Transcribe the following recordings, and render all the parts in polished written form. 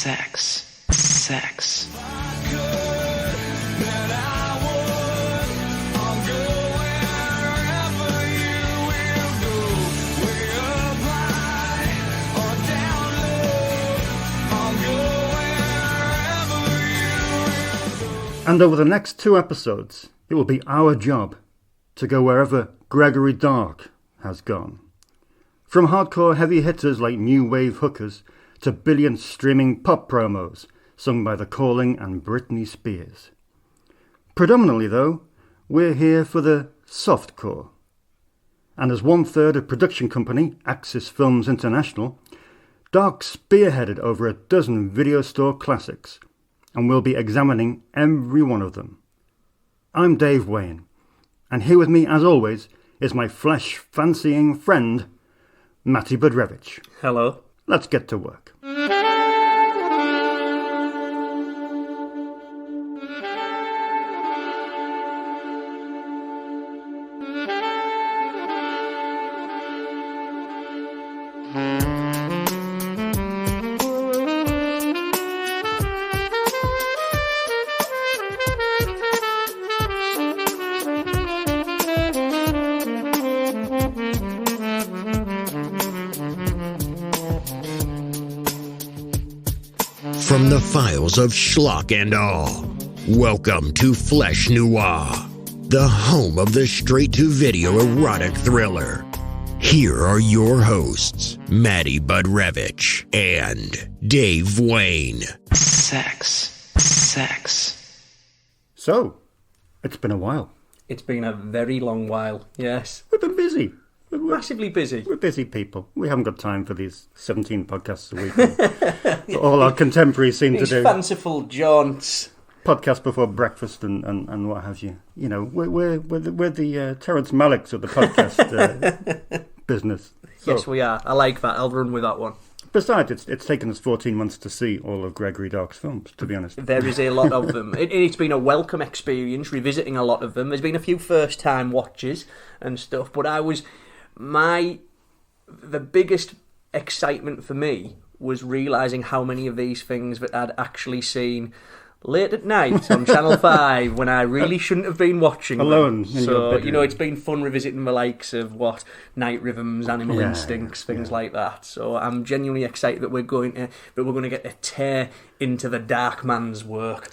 sex, sex. And over the next 2 episodes, it will be our job to go wherever Gregory Dark has gone. From hardcore heavy hitters like New Wave hookers to billion streaming pop promos sung by The Calling and Britney Spears. Predominantly, though, we're here for the softcore. And as 1/3 of production company Axis Films International, Dark spearheaded over a dozen video store classics, and we'll be examining every one of them. I'm Dave Wayne, and here with me, as always, is my flesh-fancying friend, Matty Budrevich. Hello. Let's get to work. From the files of Schlock and All, welcome to Flesh Noir, the home of the straight-to-video erotic thriller. Here are your hosts, Matty Budrevich and Dave Wayne. Sex, sex. So, it's been a while. It's been a very long while, yes. We've been busy. Massively busy. We're busy people. We haven't got time for these 17 podcasts a week. that all our contemporaries seem to These do. fanciful jaunts. Podcast before breakfast and what have you. You know, we're the Terrence Malicks of the podcast business. So, Yes, we are. I like that. I'll run with that one. Besides, it's taken us 14 months to see all of Gregory Dark's films, to be honest. There is a lot of them. It's been a welcome experience revisiting a lot of them. There's been a few first-time watches and stuff, but the biggest excitement for me was realising how many of these things that I'd actually seen late at night on Channel 5 when I really shouldn't have been watching Alone them. in your So, bedroom. it's been fun revisiting the likes of Night Rhythms, Animal Instincts, things like that. So I'm genuinely excited that we're going to get a tear into the Dark Man's work.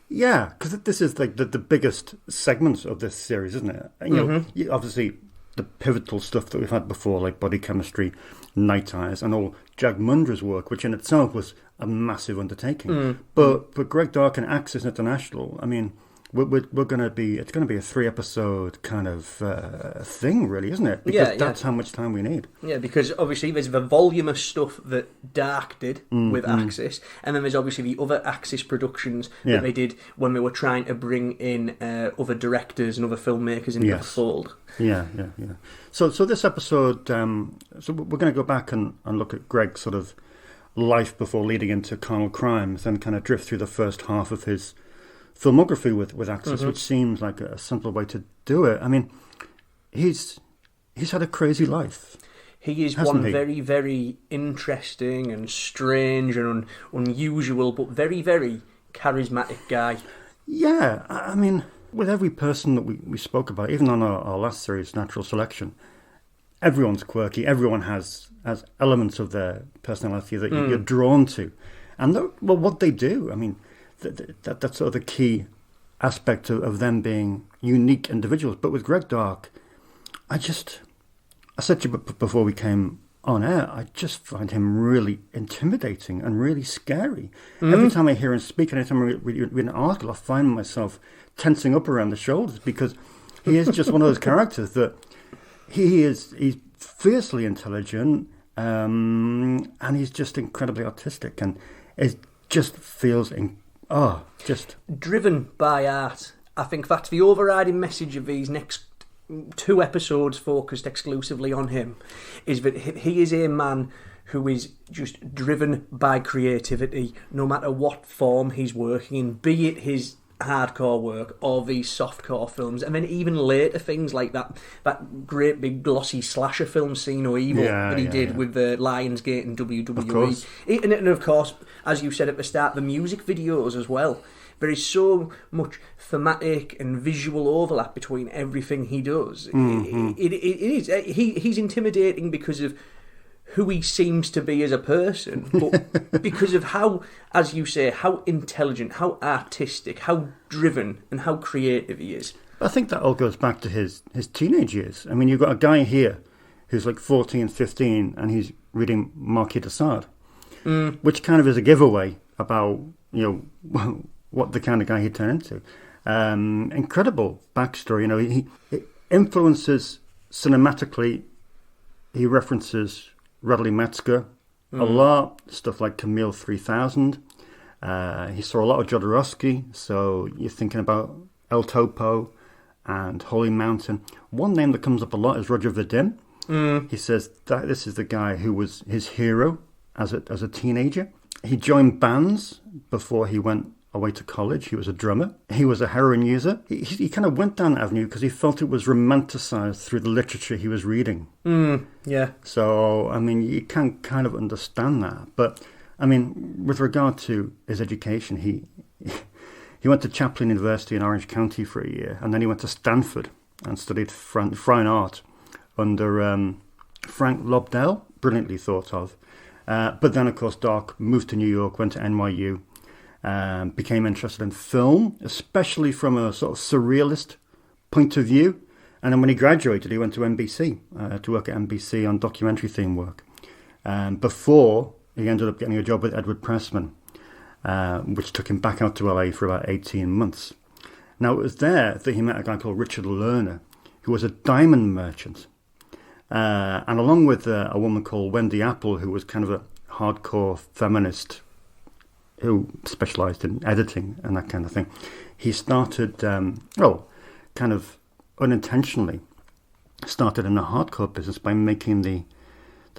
Yeah, because this is like the biggest segments of this series, isn't it? You know, obviously the pivotal stuff that we've had before, like Body Chemistry, Night Eyes, and all Jag Mundra's work, which in itself was a massive undertaking. But Greg Dark and Axis International, I mean, it's going to be a 3-episode kind of thing, really, isn't it? Because that's how much time we need. Yeah, because obviously there's the voluminous stuff that Dark did with Axis, and then there's obviously the other Axis productions that they did when they were trying to bring in other directors and other filmmakers into the fold. Yeah. So this episode, so we're going to go back and look at Greg's sort of life before leading into Carnal Crimes, and kind of drift through the first half of his filmography with Axis, which seems like a simple way to do it. I mean, he's had a crazy life. He is one very, very interesting and strange and unusual, but very, very charismatic guy. Yeah, I mean, with every person that we spoke about, even on our last series, Natural Selection, everyone's quirky. Everyone has elements of their personality that you're drawn to. And what they do, I mean, that's sort of the key aspect of them being unique individuals. But with Greg Dark, I said to you before we came on air, I just find him really intimidating and really scary. Every time I hear him speak, anytime I read an article, I find myself tensing up around the shoulders, because he is just one of those characters that he's fiercely intelligent, and he's just incredibly artistic, and it just feels just driven by art. I think that's the overriding message of these next 2 episodes focused exclusively on him, is that he is a man who is just driven by creativity, no matter what form he's working in, be it his hardcore work or these softcore films, and then even later things like that great big glossy slasher film See No Evil that he did with the Lionsgate and WWE. And of course, as you said at the start, the music videos as well. There is so much thematic and visual overlap between everything he does. It is. He's intimidating because of who he seems to be as a person, but because of how, as you say, how intelligent, how artistic, how driven, and how creative he is. I think that all goes back to his teenage years. I mean, you've got a guy here who's like 14, 15, and he's reading Marquis de Sade, which kind of is a giveaway about, what the kind of guy he'd turn into. Incredible backstory. He influences cinematically. He references Radley Metzger a lot, stuff like Camille 3000. He saw a lot of Jodorowsky, so you're thinking about El Topo and Holy Mountain. One name that comes up a lot is Roger Vadim. He says that this is the guy who was his hero as a teenager. He joined bands before he went away to college. He was a drummer. He was a heroin user. He kind of went down that avenue because he felt it was romanticized through the literature he was reading. Yeah. So, I mean, you can kind of understand that. But, I mean, with regard to his education, he went to Chaplin University in Orange County for a year, and then he went to Stanford and studied fine art under Frank Lobdell, brilliantly thought of. But then, of course, Dark moved to New York, went to NYU, became interested in film, especially from a sort of surrealist point of view. And then when he graduated, he went to NBC, to work at NBC on documentary theme work. Before he ended up getting a job with Edward Pressman, which took him back out to LA for about 18 months. Now, it was there that he met a guy called Richard Lerner, who was a diamond merchant. And along with a woman called Wendy Apple, who was kind of a hardcore feminist who specialised in editing and that kind of thing, he started, kind of unintentionally, started in the hardcore business by making the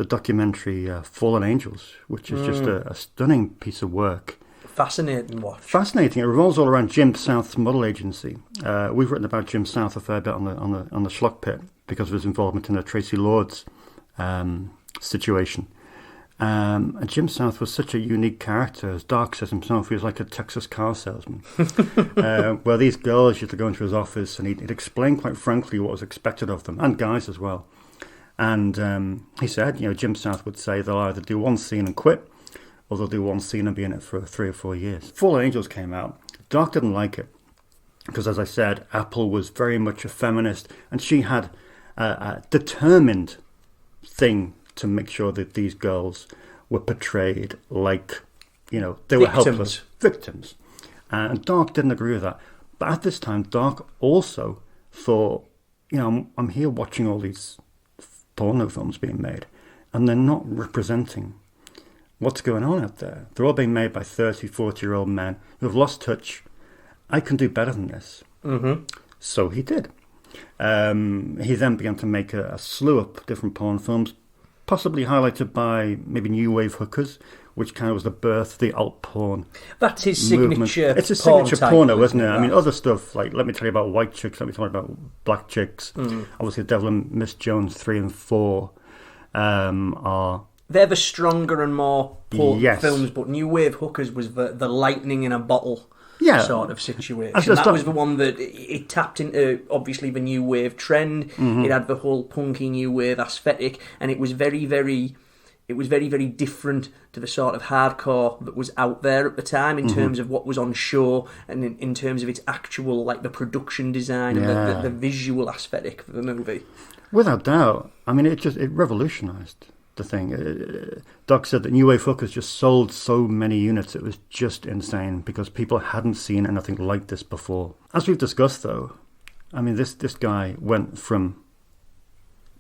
documentary Fallen Angels, which is just a stunning piece of work. Fascinating watch. Fascinating. It revolves all around Jim South's model agency. We've written about Jim South a fair bit on the Schlock Pit because of his involvement in the Tracy Lords situation. And Jim South was such a unique character. As Dark says himself, he was like a Texas car salesman. Where these girls used to go into his office and he'd explain quite frankly what was expected of them, and guys as well. And he said, Jim South would say they'll either do one scene and quit, or they'll do one scene and be in it for 3 or 4 years. Fallen Angels came out. Dark didn't like it because, as I said, Apple was very much a feminist, and she had a determined thing to make sure that these girls were portrayed like, they were helpless victims. And Dark didn't agree with that. But at this time, Dark also thought, I'm here watching all these porno films being made, and they're not representing what's going on out there. They're all being made by 30, 40-year-old men who have lost touch. I can do better than this. Mm-hmm. So he did. He then began to make a slew of different porn films, possibly highlighted by maybe new wave hookers, which kind of was the birth of the alt porn. That's his movement. signature. It's a signature porno, isn't it? That. I mean, other stuff like Let Me Tell You About White Chicks, Let Me Tell You About Black Chicks. Obviously, Devil and Miss Jones 3 and 4 are. They're the stronger and more potent Yes. films, but New Wave Hookers was the lightning in a bottle sort of situation. That was the one that it tapped into, obviously, the new wave trend. It had the whole punky new wave aesthetic, and it was very, very different to the sort of hardcore that was out there at the time in terms of what was on show and in terms of its actual, like, the production design and the visual aesthetic of the movie. Without doubt. I mean, it revolutionised the thing. Doc said that New Wave Hookers just sold so many units, it was just insane because people hadn't seen anything like this before. As we've discussed, though, I mean, this guy went from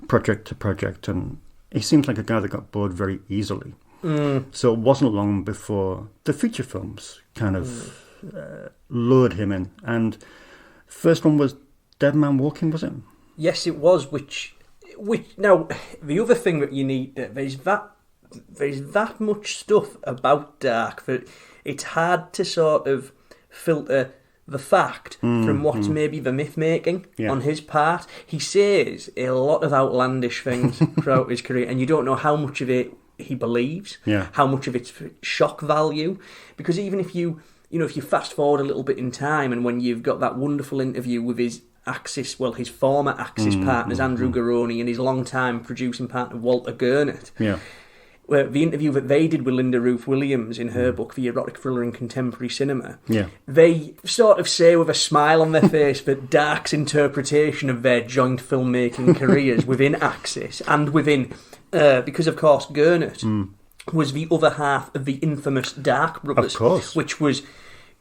project to project, and he seems like a guy that got bored very easily. So it wasn't long before the feature films kind of lured him in. And first one was Dead Man Walking, was it? Yes, it was, which now the other thing that you need, there's that much stuff about Dark that it's hard to sort of filter the fact from what's maybe the myth-making on his part. He says a lot of outlandish things throughout his career, and you don't know how much of it he believes, how much of it's shock value. Because even if you fast forward a little bit in time, and when you've got that wonderful interview with his former Axis partners, Andrew Garroni, and his long-time producing partner, Walter Gurnett. Yeah. Where the interview that they did with Linda Ruth Williams in her book, The Erotic Thriller in Contemporary Cinema, they sort of say with a smile on their face that Dark's interpretation of their joint filmmaking careers within Axis and within, because of course Gurnett was the other half of the infamous Dark Brothers, of course, which was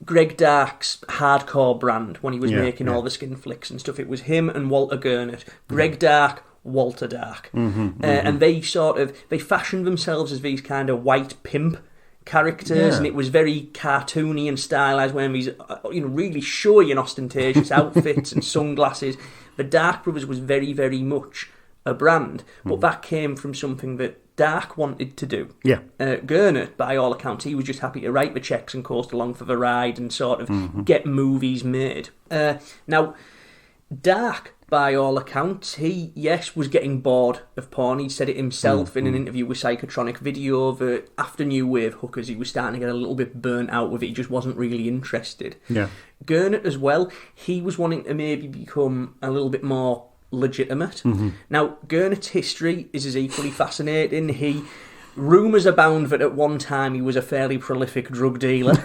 Greg Dark's hardcore brand when he was making all the skin flicks and stuff. It was him and Walter Gurnett. Greg Dark, Walter Dark. And they fashioned themselves as these kind of white pimp characters, and it was very cartoony and stylized, wearing these really showy and ostentatious outfits and sunglasses. The Dark Brothers was very, very much a brand, but that came from something that Dark wanted to do. Gurnett, by all accounts, he was just happy to write the checks and coast along for the ride and sort of get movies made. Now, Dark, by all accounts, he, was getting bored of porn. He said it himself in an interview with Psychotronic Video that after New Wave hookers, he was starting to get a little bit burnt out with it. He just wasn't really interested. Gurnett as well, he was wanting to maybe become a little bit more legitimate. Now, Gurnett's history is equally fascinating. Rumours abound that at one time he was a fairly prolific drug dealer.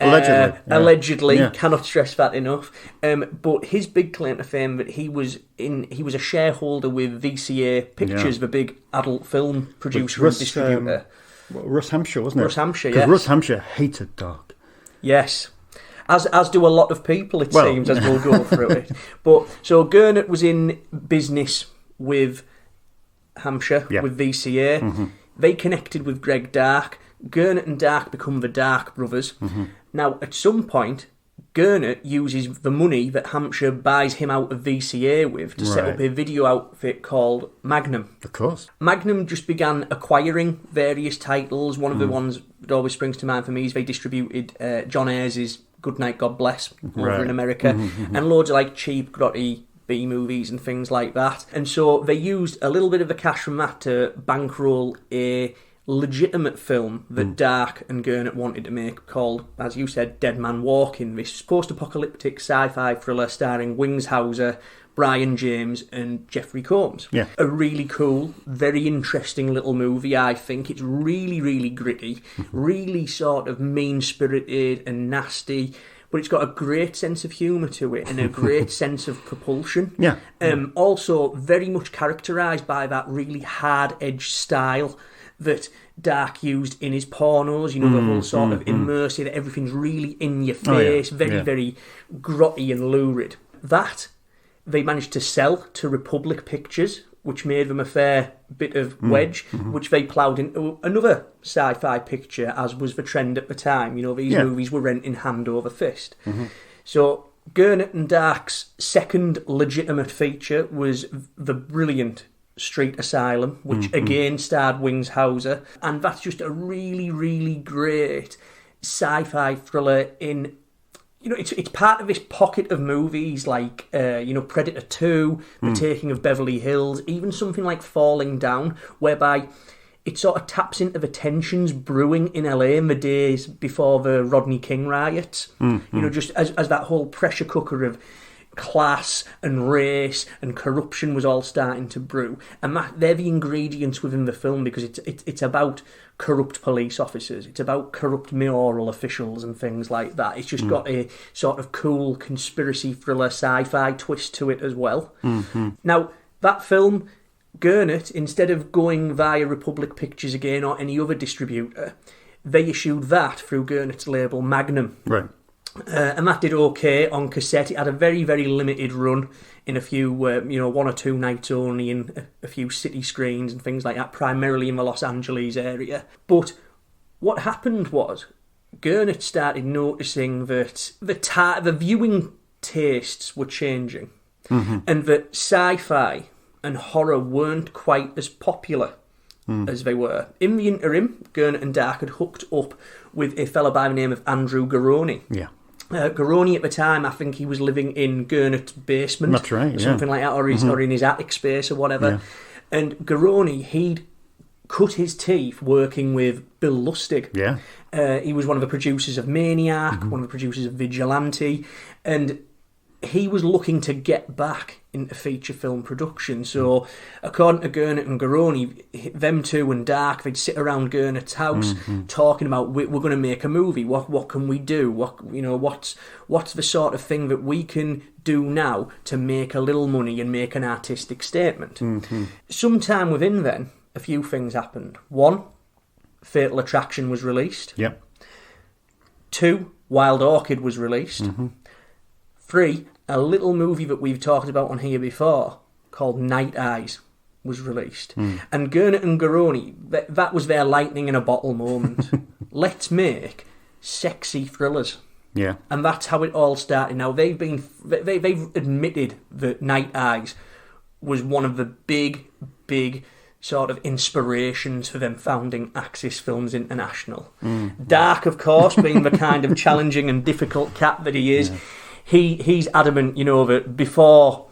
Allegedly, cannot stress that enough. But his big claim to fame that he was a shareholder with VCA Pictures, the big adult film producer and distributor. Russ Hampshire, wasn't it? Russ Hampshire, because Russ Hampshire hated Dark. Yes. As do a lot of people, it seems, as we'll go through it. But so Gurnett was in business with Hampshire, with VCA. They connected with Greg Dark. Gurnett and Dark become the Dark Brothers. Now, at some point, Gurnett uses the money that Hampshire buys him out of VCA with to set up a video outfit called Magnum. Of course. Magnum just began acquiring various titles. One of the ones that always springs to mind for me is they distributed John Ayres' Good Night, God Bless over in America, and loads of cheap, grotty B movies and things like that. And so they used a little bit of the cash from that to bankroll a legitimate film that Dark and Gurnett wanted to make called, as you said, Dead Man Walking. This post-apocalyptic sci-fi thriller starring Wings Hauser, Brian James and Jeffrey Combs. A really cool, very interesting little movie, I think. It's really, really gritty, really sort of mean-spirited and nasty, but it's got a great sense of humour to it and a great sense of propulsion. Also very much characterised by that really hard-edged style that Dark used in his pornos, the whole sort of immersive, everything's really in your face, very grotty and lurid. That they managed to sell to Republic Pictures, which made them a fair bit of wedge, which they ploughed into another sci-fi picture, as was the trend at the time. These movies were renting hand over fist. So Gurnett and Dark's second legitimate feature was the brilliant Street Asylum, which again starred Wings Hauser, and that's just a really, really great sci-fi thriller in... it's part of this pocket of movies like, Predator 2, The Taking of Beverly Hills, even something like Falling Down, whereby it sort of taps into the tensions brewing in LA in the days before the Rodney King riots. Just as that whole pressure cooker of class and race and corruption was all starting to brew, and they're the ingredients within the film, because it's about corrupt police officers, it's about corrupt mayoral officials and things like that. It's just got a sort of cool conspiracy thriller sci-fi twist to it as well. Now, that film, Gurnett, instead of going via Republic Pictures again or any other distributor, they issued that through Gurnett's label Magnum. And that did okay on cassette. It had a very, very limited run in a few, one or two nights only in a few city screens and things like that, primarily in the Los Angeles area. But what happened was Gurnett started noticing that the viewing tastes were changing, and that sci-fi and horror weren't quite as popular as they were. In the interim, Gurnett and Dark had hooked up with a fella by the name of Andrew Garroni. Garoni at the time, I think he was living in Gurnet's basement. That's right, or something like that, or in his attic space or whatever. Yeah. And Garoni, he'd cut his teeth working with Bill Lustig. Yeah. He was one of the producers of Maniac, one of the producers of Vigilante, and he was looking to get back into feature film production. So, according to Gurnet and Garoni, them two and Dark, they'd sit around Gurnet's house talking about, we're going to make a movie. What can we do? What's the sort of thing that we can do now to make a little money and make an artistic statement? Sometime within then, a few things happened. 1, Fatal Attraction was released. Yep. 2, Wild Orchid was released. 3, a little movie that we've talked about on here before called Night Eyes was released. And Gurnet and Garoni, that was their lightning in a bottle moment. Let's make sexy thrillers. Yeah. And that's how it all started. Now, they've admitted that Night Eyes was one of the big sort of inspirations for them founding Axis Films International. Dark, of course, being the kind of challenging and difficult cat that he is, he's adamant, that before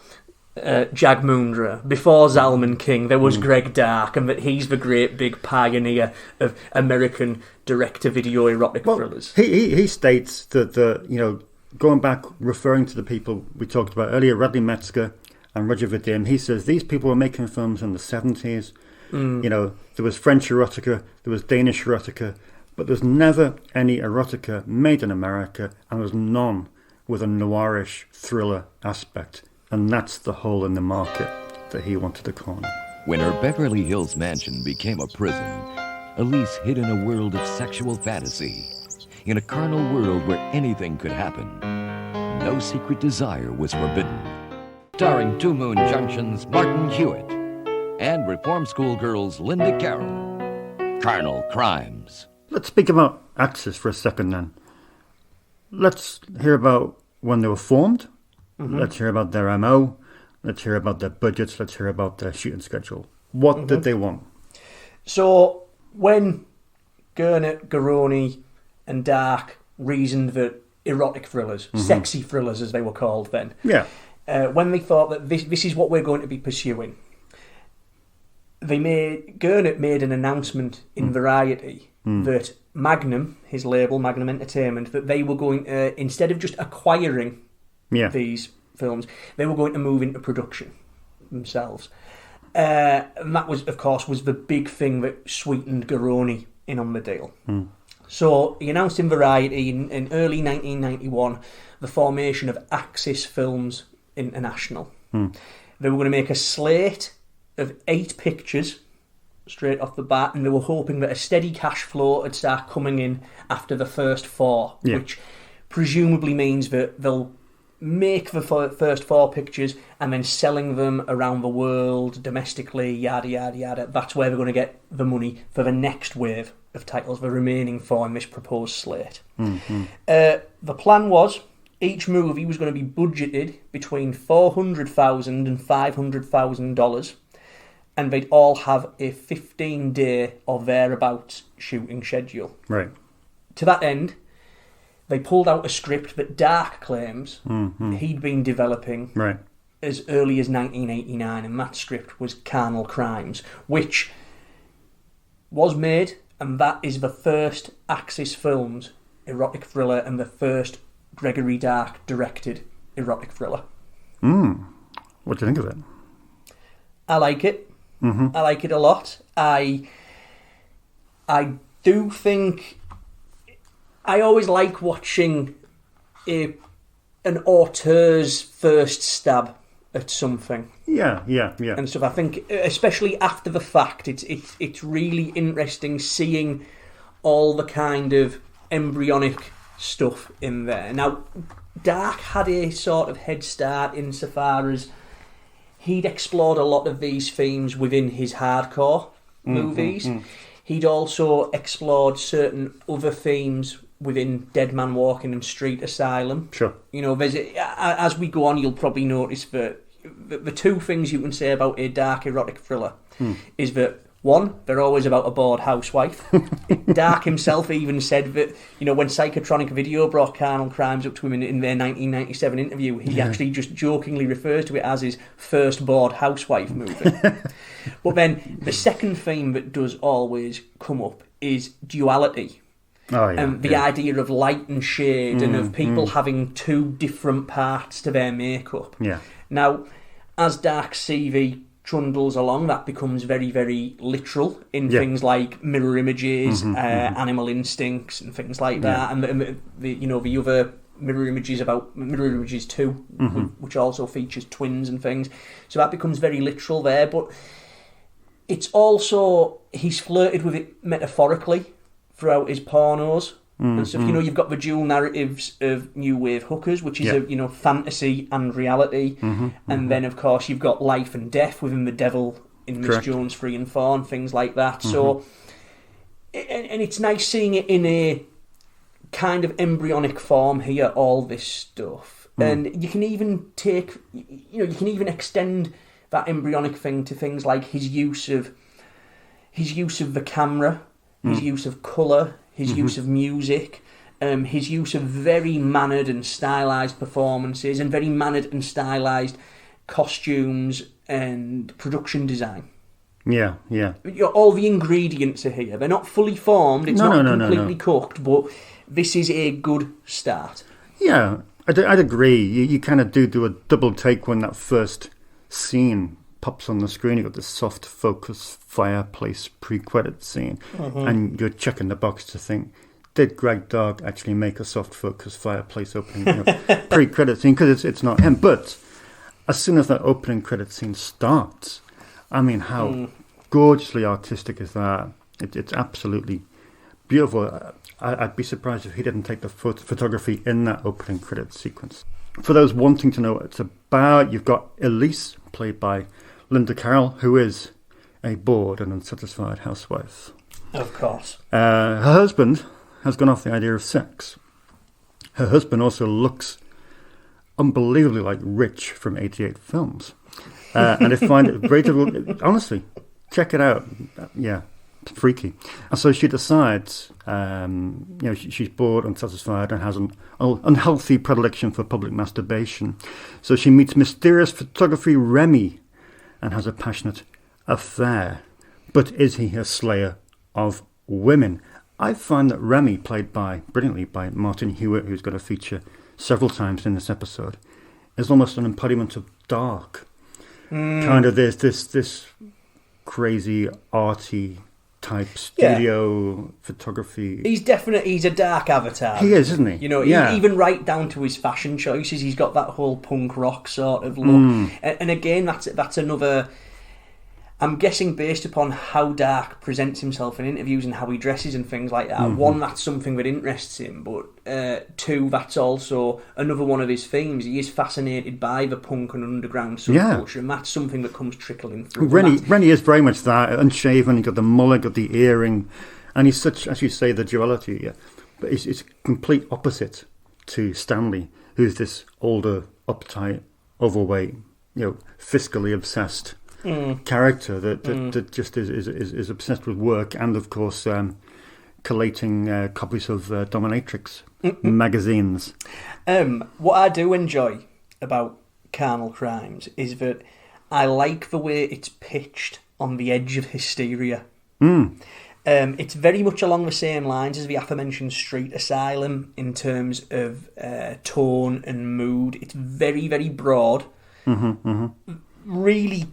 Jagmundra, before Zalman King, there was Greg Dark, and that he's the great big pioneer of American direct-to-video erotic thrillers. He states that, going back, referring to the people we talked about earlier, Radley Metzger and Roger Vadim, he says these people were making films in the 70s. There was French erotica, there was Danish erotica, but there's never any erotica made in America, and there's none with a noirish thriller aspect. And that's the hole in the market that he wanted to corner. When her Beverly Hills mansion became a prison, Elise hid in a world of sexual fantasy. In a carnal world where anything could happen, no secret desire was forbidden. Starring Two Moon Junction's Martin Hewitt and Reform School Girl's Linda Carroll. Carnal Crimes. Let's speak about Axis for a second then. Let's hear about when they were formed. Let's hear about their MO. Let's hear about their budgets. Let's hear about their shooting schedule. What did they want? So, when Gurnet, Garoni and Dark reasoned that erotic thrillers, sexy thrillers as they were called then, when they thought that this is what we're going to be pursuing, Gurnet made an announcement in Variety that Magnum, his label, Magnum Entertainment, that they were going to, instead of just acquiring these films, they were going to move into production themselves. And that was, of course, was the big thing that sweetened Garoni in on the deal. So he announced in Variety in early 1991 the formation of Axis Films International. They were going to make a slate of 8 pictures straight off the bat, and they were hoping that a steady cash flow would start coming in after the first 4, which presumably means that they'll make the first 4 pictures and then selling them around the world, domestically, yada, yada, yada. That's where they're going to get the money for the next wave of titles, the remaining 4 in this proposed slate. The plan was each movie was going to be budgeted between $400,000 and $500,000, and they'd all have a 15-day or thereabouts shooting schedule. Right. To that end, they pulled out a script that Dark claims he'd been developing as early as 1989, and that script was Carnal Crimes, which was made, and that is the first Axis Films erotic thriller and the first Gregory Dark directed erotic thriller. What do you think of it? I like it. I like it a lot. I do think... I always like watching an auteur's first stab at something. Yeah. And stuff. I think, especially after the fact, it's really interesting seeing all the kind of embryonic stuff in there. Now, Dark had a sort of head start insofar as he'd explored a lot of these themes within his hardcore movies. He'd also explored certain other themes within Dead Man Walking and Street Asylum. Sure. There's as we go on, you'll probably notice that the 2 things you can say about a dark erotic thriller is that One, they're always about a bored housewife. Dark himself even said that, when Psychotronic Video brought Carnal Crimes up to him in their 1997 interview, he actually just jokingly refers to it as his first bored housewife movie. But then the second theme that does always come up is duality. Oh, yeah. The idea of light and shade and of people having two different parts to their makeup. Yeah. Now, as Dark's CV trundles along, that becomes very, very literal in things like mirror images, animal instincts, and things like that. And the other mirror images 2, which also features twins and things. So that becomes very literal there. But it's also, he's flirted with it metaphorically throughout his pornos. And stuff. You've got the dual narratives of new wave hookers, which is a fantasy and reality, and then of course you've got life and death within the devil in Miss Jones 3 and 4 and things like that. So, and it's nice seeing it in a kind of embryonic form here, all this stuff, and you can even extend that embryonic thing to things like his use of the camera, his use of colour, his use of music, his use of very mannered and stylised performances, and very mannered and stylised costumes and production design. Yeah. All the ingredients are here. They're not fully formed, it's not completely cooked, but this is a good start. Yeah, I'd agree. You kind of do a double take when that first scene pops on the screen. You've got this soft focus fireplace pre-credit scene, and you're checking the box to think, did Greg Dark actually make a soft focus fireplace opening pre-credit scene? Because it's not him. But as soon as that opening credit scene starts, I mean, how gorgeously artistic is that? It's absolutely beautiful. I'd be surprised if he didn't take the photography in that opening credit sequence. For those wanting to know what it's about, you've got Elise, played by Linda Carroll, who is a bored and unsatisfied housewife. Of course. Her husband has gone off the idea of sex. Her husband also looks unbelievably like Rich from 88 Films. And I find it very difficult. Honestly, check it out. Yeah, it's freaky. And so she decides, she's bored, unsatisfied, and has an unhealthy predilection for public masturbation. So she meets mysterious photography Remy and has a passionate affair. But is he a slayer of women? I find that Remy, played brilliantly by Martin Hewitt, who's going to feature several times in this episode, is almost an embodiment of Dark. Kind of this crazy arty type studio photography. He's a Dark avatar. He is, isn't he? Even right down to his fashion choices, he's got that whole punk rock sort of look. And again, that's another. I'm guessing based upon how Dark presents himself in interviews and how he dresses and things like that. One, that's something that interests him, but two, that's also another one of his themes. He is fascinated by the punk and underground subculture, and that's something that comes trickling through. Rennie is very much that, unshaven, he's got the mullet, got the earring, and he's such, as you say, the duality. Yeah. But it's complete opposite to Stanley, who's this older, uptight, overweight, fiscally obsessed character that just is obsessed with work and, of course, collating copies of Dominatrix magazines. What I do enjoy about Carnal Crimes is that I like the way it's pitched on the edge of hysteria. It's very much along the same lines as the aforementioned Street Asylum in terms of tone and mood. It's very, very broad. Really,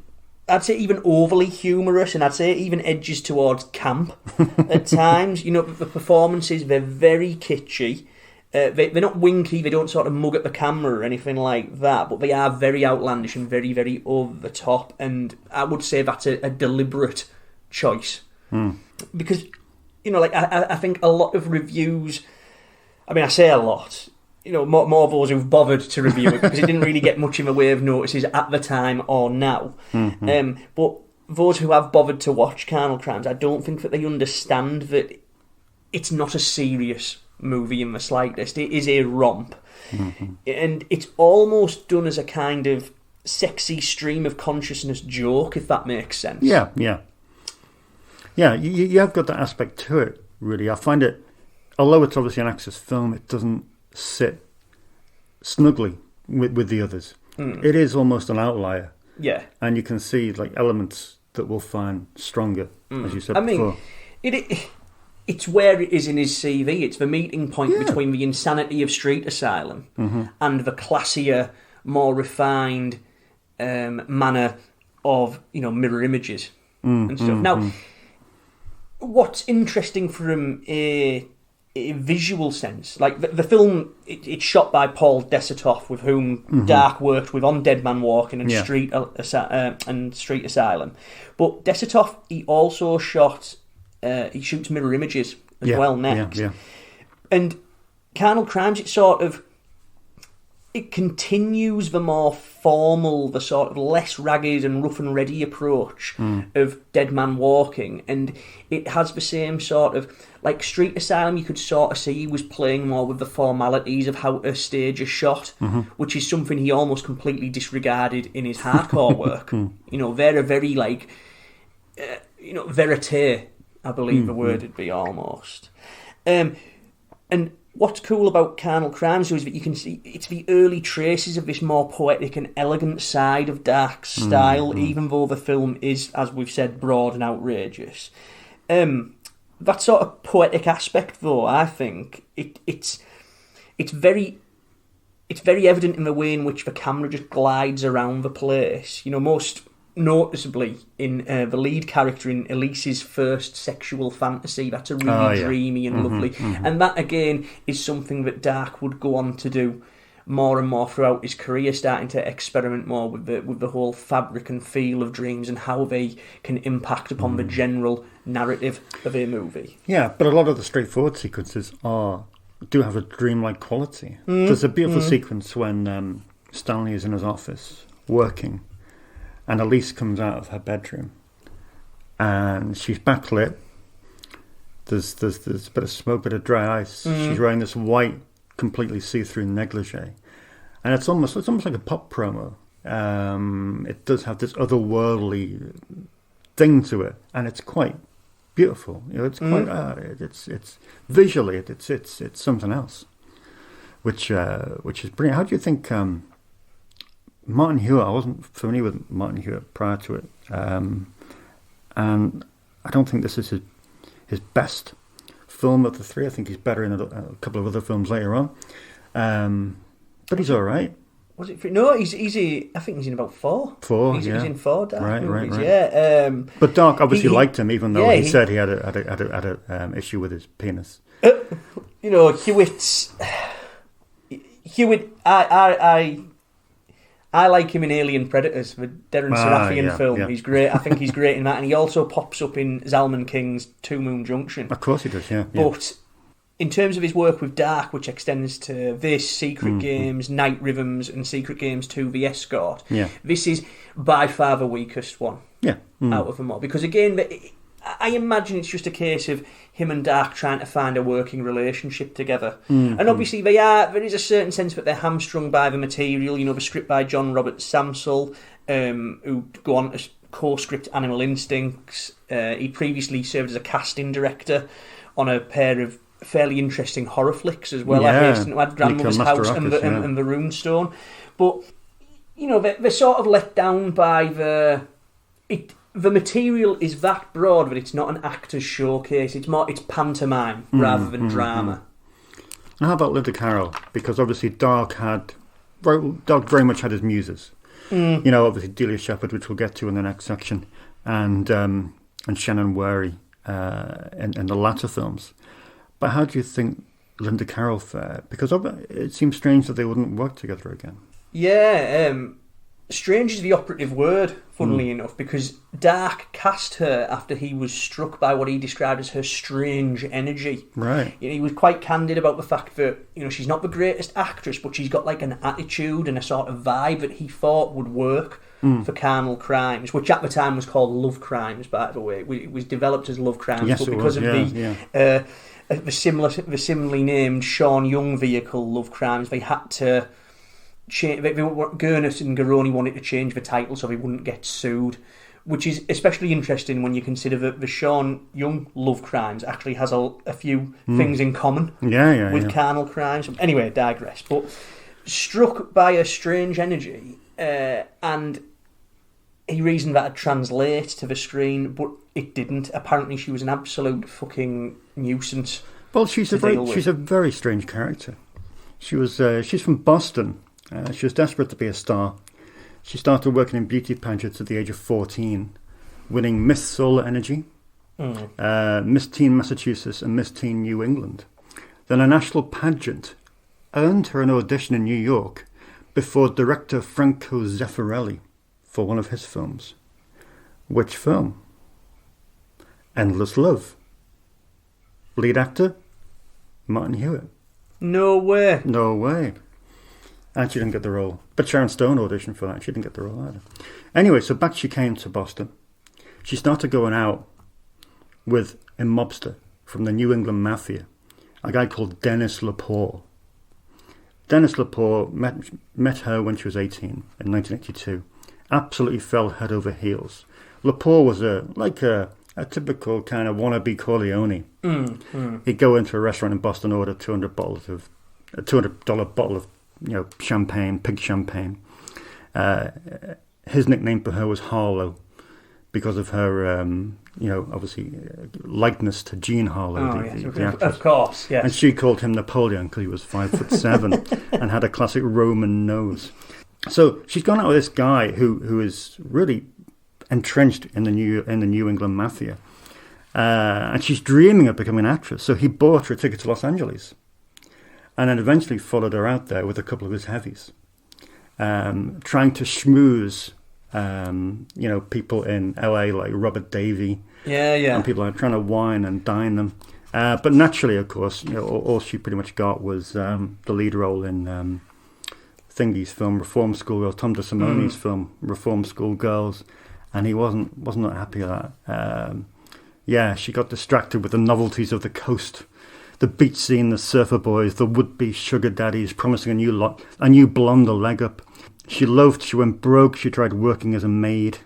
I'd say even overly humorous, and I'd say it even edges towards camp at times. The performances, they're very kitschy. They're not winky, they don't sort of mug at the camera or anything like that, but they are very outlandish and very, very over the top, and I would say that's a deliberate choice. Because, I think a lot of reviews, I say a lot, more of those who've bothered to review it, because it didn't really get much in the way of notices at the time or now. But those who have bothered to watch Carnal Crimes, I don't think that they understand that it's not a serious movie in the slightest. It is a romp. And it's almost done as a kind of sexy stream of consciousness joke, if that makes sense. Yeah. Yeah, you have got that aspect to it, really. I find it, although it's obviously an Axis film, it doesn't sit snugly with the others. It is almost an outlier. Yeah. And you can see like elements that we'll find stronger, as you said before. I mean, it's where it is in his CV. It's the meeting point between the insanity of Street Asylum and the classier, more refined manner of, Mirror Images and stuff. Now, what's interesting from a visual sense, like the film, it's shot by Paul Desatoff, with whom Dark worked with on Dead Man Walking and Street Asylum. But Desatoff, he also he shoots Mirror Images as well next. And Carnal Crimes, it continues the more formal, the sort of less ragged and rough and ready approach of Dead Man Walking, and it has the same sort of, like Street Asylum, you could sort of see he was playing more with the formalities of how to stage a shot, which is something he almost completely disregarded in his hardcore work. They're a very, like, verite, I believe the word would be, almost. And what's cool about Carnal Crimes is that you can see it's the early traces of this more poetic and elegant side of Dark's style, even though the film is, as we've said, broad and outrageous. That sort of poetic aspect, though, I think it's very evident in the way in which the camera just glides around the place. Most noticeably in the lead character in Elise's first sexual fantasy. That's a really dreamy and lovely. And that, again, is something that Dark would go on to do more and more throughout his career, starting to experiment more with the whole fabric and feel of dreams and how they can impact upon the general narrative of a movie. Yeah, but a lot of the straightforward sequences do have a dreamlike quality. There's a beautiful sequence when Stanley is in his office working, and Elise comes out of her bedroom, and she's backlit. There's a bit of smoke, a bit of dry ice. She's wearing this white, completely see-through negligee, and it's almost like a pop promo. It does have this otherworldly thing to it, and it's quite beautiful. It's quite it's visually it's something else, which is brilliant. How do you think Martin Hewitt? I wasn't familiar with Martin Hewitt prior to it, and I don't think this is his best film of the three. I think he's better in a couple of other films later on, but he's all right. Was it? No, he's. I think he's in about four. He's in 4 Dark movies. Right. Yeah. But Dark obviously liked him, even though he said he had a issue with his penis. Hewitt. I like him in Alien Predators, the Darren Sarafian film. Yeah. He's great. I think he's great in that, and he also pops up in Zalman King's Two Moon Junction. Of course he does. Yeah. But in terms of his work with Dark, which extends to this, Secret Games, Night Rhythms, and Secret Games 2, The Escort, this is by far the weakest one out of them all. Because again, I imagine it's just a case of him and Dark trying to find a working relationship together. And obviously there is a certain sense that they're hamstrung by the material, the script by John Robert Samsel, who go on to co-script Animal Instincts. He previously served as a casting director on a pair of fairly interesting horror flicks as well. I hasten to add Grandmother's House and the Runestone. But, they're sort of let down by the material is that broad, but it's not an actor's showcase. It's pantomime rather than drama. And how about Linda Carroll? Because obviously Dark very much had his muses. Obviously Delia Shepherd, which we'll get to in the next section, and Shannon Wherry in the latter films. But how do you think Linda Carroll fared? Because it seems strange that they wouldn't work together again. Yeah, strange is the operative word, funnily enough, because Dark cast her after he was struck by what he described as her strange energy. Right. He was quite candid about the fact that, she's not the greatest actress, but she's got like an attitude and a sort of vibe that he thought would work for Carnal Crimes, which at the time was called Love Crimes, by the way. It was developed as Love Crimes, yes, but because of the similarly named Sean Young vehicle, Love Crimes, they had to change. Gurnett and Garroni wanted to change the title so they wouldn't get sued which is especially interesting when you consider that the Sean Young Love Crimes actually has a few things in common with carnal crimes. Anyway, digress. But struck by a strange energy, and he reasoned that it'd translate to the screen, but it didn't. Apparently, she was an absolute fucking nuisance. Well, she's a very strange character. She's from Boston. She was desperate to be a star. She started working in beauty pageants at the age of 14, winning Miss Solar Energy, Miss Teen Massachusetts, and Miss Teen New England. Then a national pageant earned her an audition in New York before director Franco Zeffirelli for one of his films. Which film? Endless Love. Lead actor? Martin Hewitt. No way. No way. And she didn't get the role. But Sharon Stone auditioned for that. She didn't get the role either. Anyway, so back she came to Boston. She started going out with a mobster from the New England Mafia, a guy called Dennis Lepore. Dennis Lepore met her when she was 18 in 1982. Absolutely fell head over heels. Lepore was a typical kind of wannabe Corleone. He'd go into a restaurant in Boston, order $200 bottle of champagne, pig champagne. His nickname for her was Harlow because of her, obviously likeness to Jean Harlow, the actress. Of course, yes. And she called him Napoleon because he was 5'7" and had a classic Roman nose. So she's gone out with this guy who is really entrenched in the New England Mafia, and she's dreaming of becoming an actress. So he bought her a ticket to Los Angeles, and then eventually followed her out there with a couple of his heavies, trying to schmooze, people in LA like Robert Davey, and people like trying to wine and dine them. But naturally, of course, all she pretty much got was the lead role in Thingy's film Reform School Girls, Tom DeSimone's film Reform School Girls, and he wasn't that happy with that. She got distracted with the novelties of the coast, the beach scene, the surfer boys, the would-be sugar daddies promising a new blonde a leg up. She loafed, she went broke, she tried working as a maid,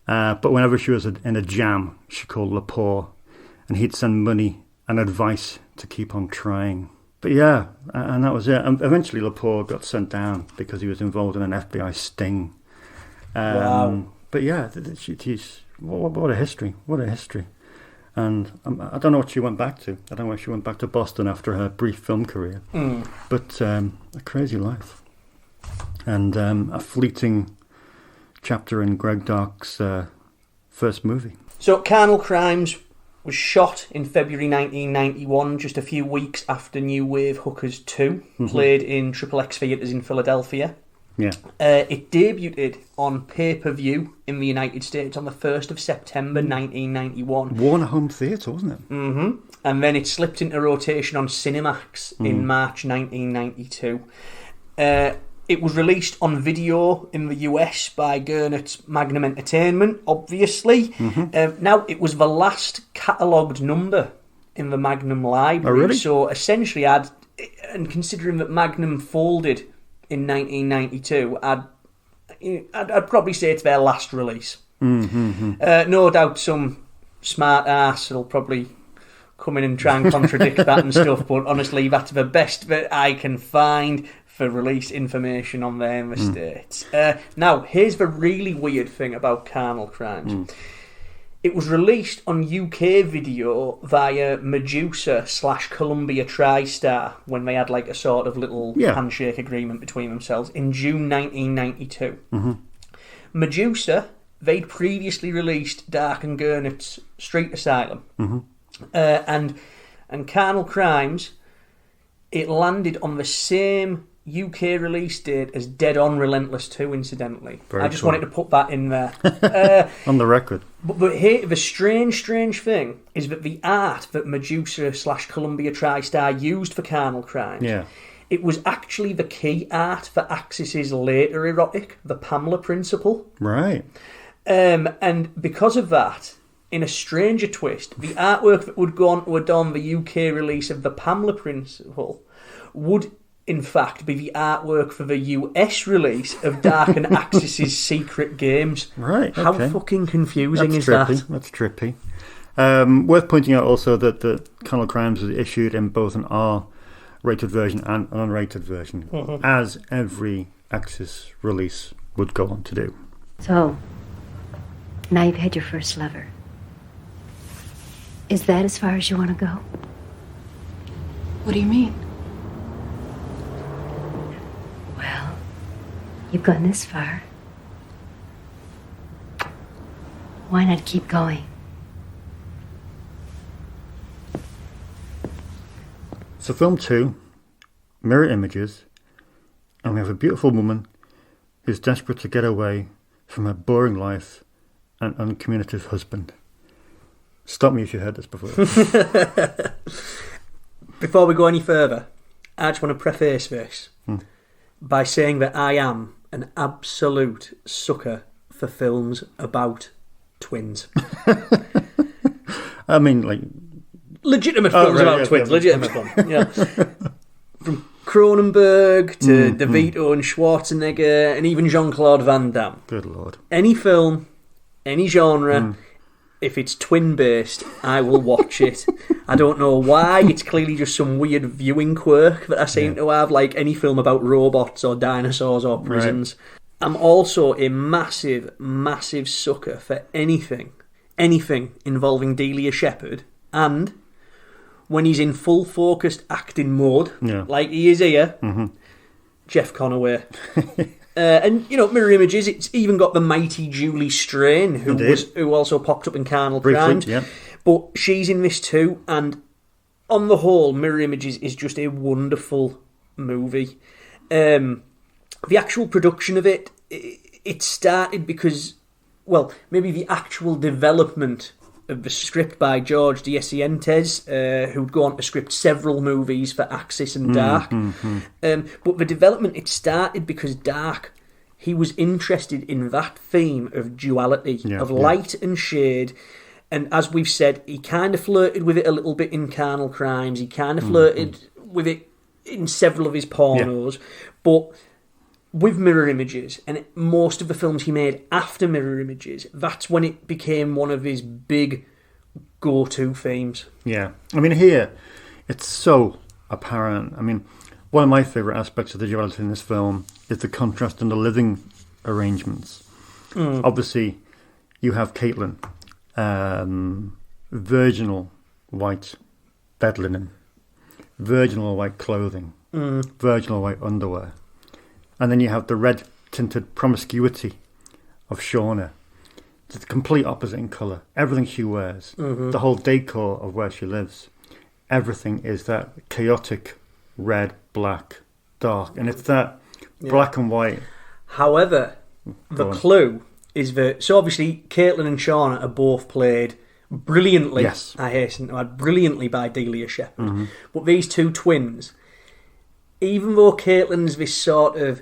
but whenever she was in a jam, she called Lepore, and he'd send money and advice to keep on trying. But and that was it. And eventually Lepore got sent down because he was involved in an FBI sting. Wow. But she's what a history. What a history. And I don't know what she went back to. I don't know if she went back to Boston after her brief film career. But a crazy life. And a fleeting chapter in Greg Dark's first movie. So Carnal Crimes was shot in February 1991, just a few weeks after New Wave Hookers 2, played in Triple X Theatres in Philadelphia. Yeah. It debuted on pay-per-view in the United States on the 1st of September 1991. Warner Home Theatre, wasn't it? Mm-hmm. And then it slipped into rotation on Cinemax in March 1992. It was released on video in the US by Gurnett's Magnum Entertainment, obviously. Now, it was the last catalogued number in the Magnum library. Oh, really? So essentially, and considering that Magnum folded in 1992, I'd probably say it's their last release. No doubt some smart ass will probably come in and try and contradict that and stuff, but honestly, that's the best that I can find for release information on there in the States. Now, here's the really weird thing about Carnal Crimes. It was released on UK video via Medusa/Columbia TriStar when they had like a sort of little handshake agreement between themselves in June 1992. Medusa, they'd previously released Dark and Gurnett's Street Asylum. And Carnal Crimes, it landed on the same UK release date as Dead On Relentless 2, incidentally. I just wanted to put that in there. On the record. But here, the strange thing is that the art that Medusa/Columbia TriStar used for Carnal Crimes, it was actually the key art for Axis's later Erotic, the Pamela Principle. Right. And because of that, in a stranger twist, the artwork that would go on to adorn the UK release of the Pamela Principle would in fact, be the artwork for the US release of Dark and Axis's Secret Games. Right, okay. How fucking confusing is trippy. that? That's trippy. Worth pointing out also that the Carnal Crimes is issued in both an R-rated version and an unrated version, as every Axis release would go on to do. So, now you've had your first lover. Is that as far as you want to go? What do you mean? Well, you've gone this far. Why not keep going? So film 2, mirror images, and we have a beautiful woman who's desperate to get away from her boring life and uncommunicative husband. Stop me if you heard this before. Before we go any further, I just want to preface this by saying that I am an absolute sucker for films about twins. I mean, like... Legitimate films about twins. Legitimate film. Yeah. From Cronenberg to DeVito and Schwarzenegger and even Jean-Claude Van Damme. Good Lord. Any film, any genre, if it's twin-based, I will watch it. I don't know why. It's clearly just some weird viewing quirk that I seem to have, like any film about robots or dinosaurs or prisons. Right. I'm also a massive, massive sucker for anything involving Delia Shepard, and when he's in full focused acting mode, like he is here, Jeff Conaway. And, you know, mirror images, it's even got the mighty Julie Strain, who also popped up in Carnal Crimes. Yeah. But she's in this too, and on the whole, Mirror Images is just a wonderful movie. The actual production of it started because, well, maybe the actual development of the script by George de Cifuentes, who'd go on to script several movies for Axis and Dark. But the development, it started because Dark, he was interested in that theme of duality, of light and shade. And as we've said, he kind of flirted with it a little bit in Carnal Crimes. He kind of flirted with it in several of his pornos. But with Mirror Images, and most of the films he made after Mirror Images, that's when it became one of his big go-to themes. Yeah. I mean, here, it's so apparent. I mean, one of my favourite aspects of the duality in this film is the contrast in the living arrangements. Obviously, you have Caitlin, virginal white bed linen, virginal white clothing, virginal white underwear. And then you have the red-tinted promiscuity of Shauna. It's the complete opposite in colour. Everything she wears, the whole decor of where she lives, everything is that chaotic red, black, dark. And it's that black and white. However, the clue is that... So obviously, Caitlin and Shauna are both played brilliantly, I hasten to add, brilliantly by Delia Shepard. But these two twins... Even though Caitlin's this sort of,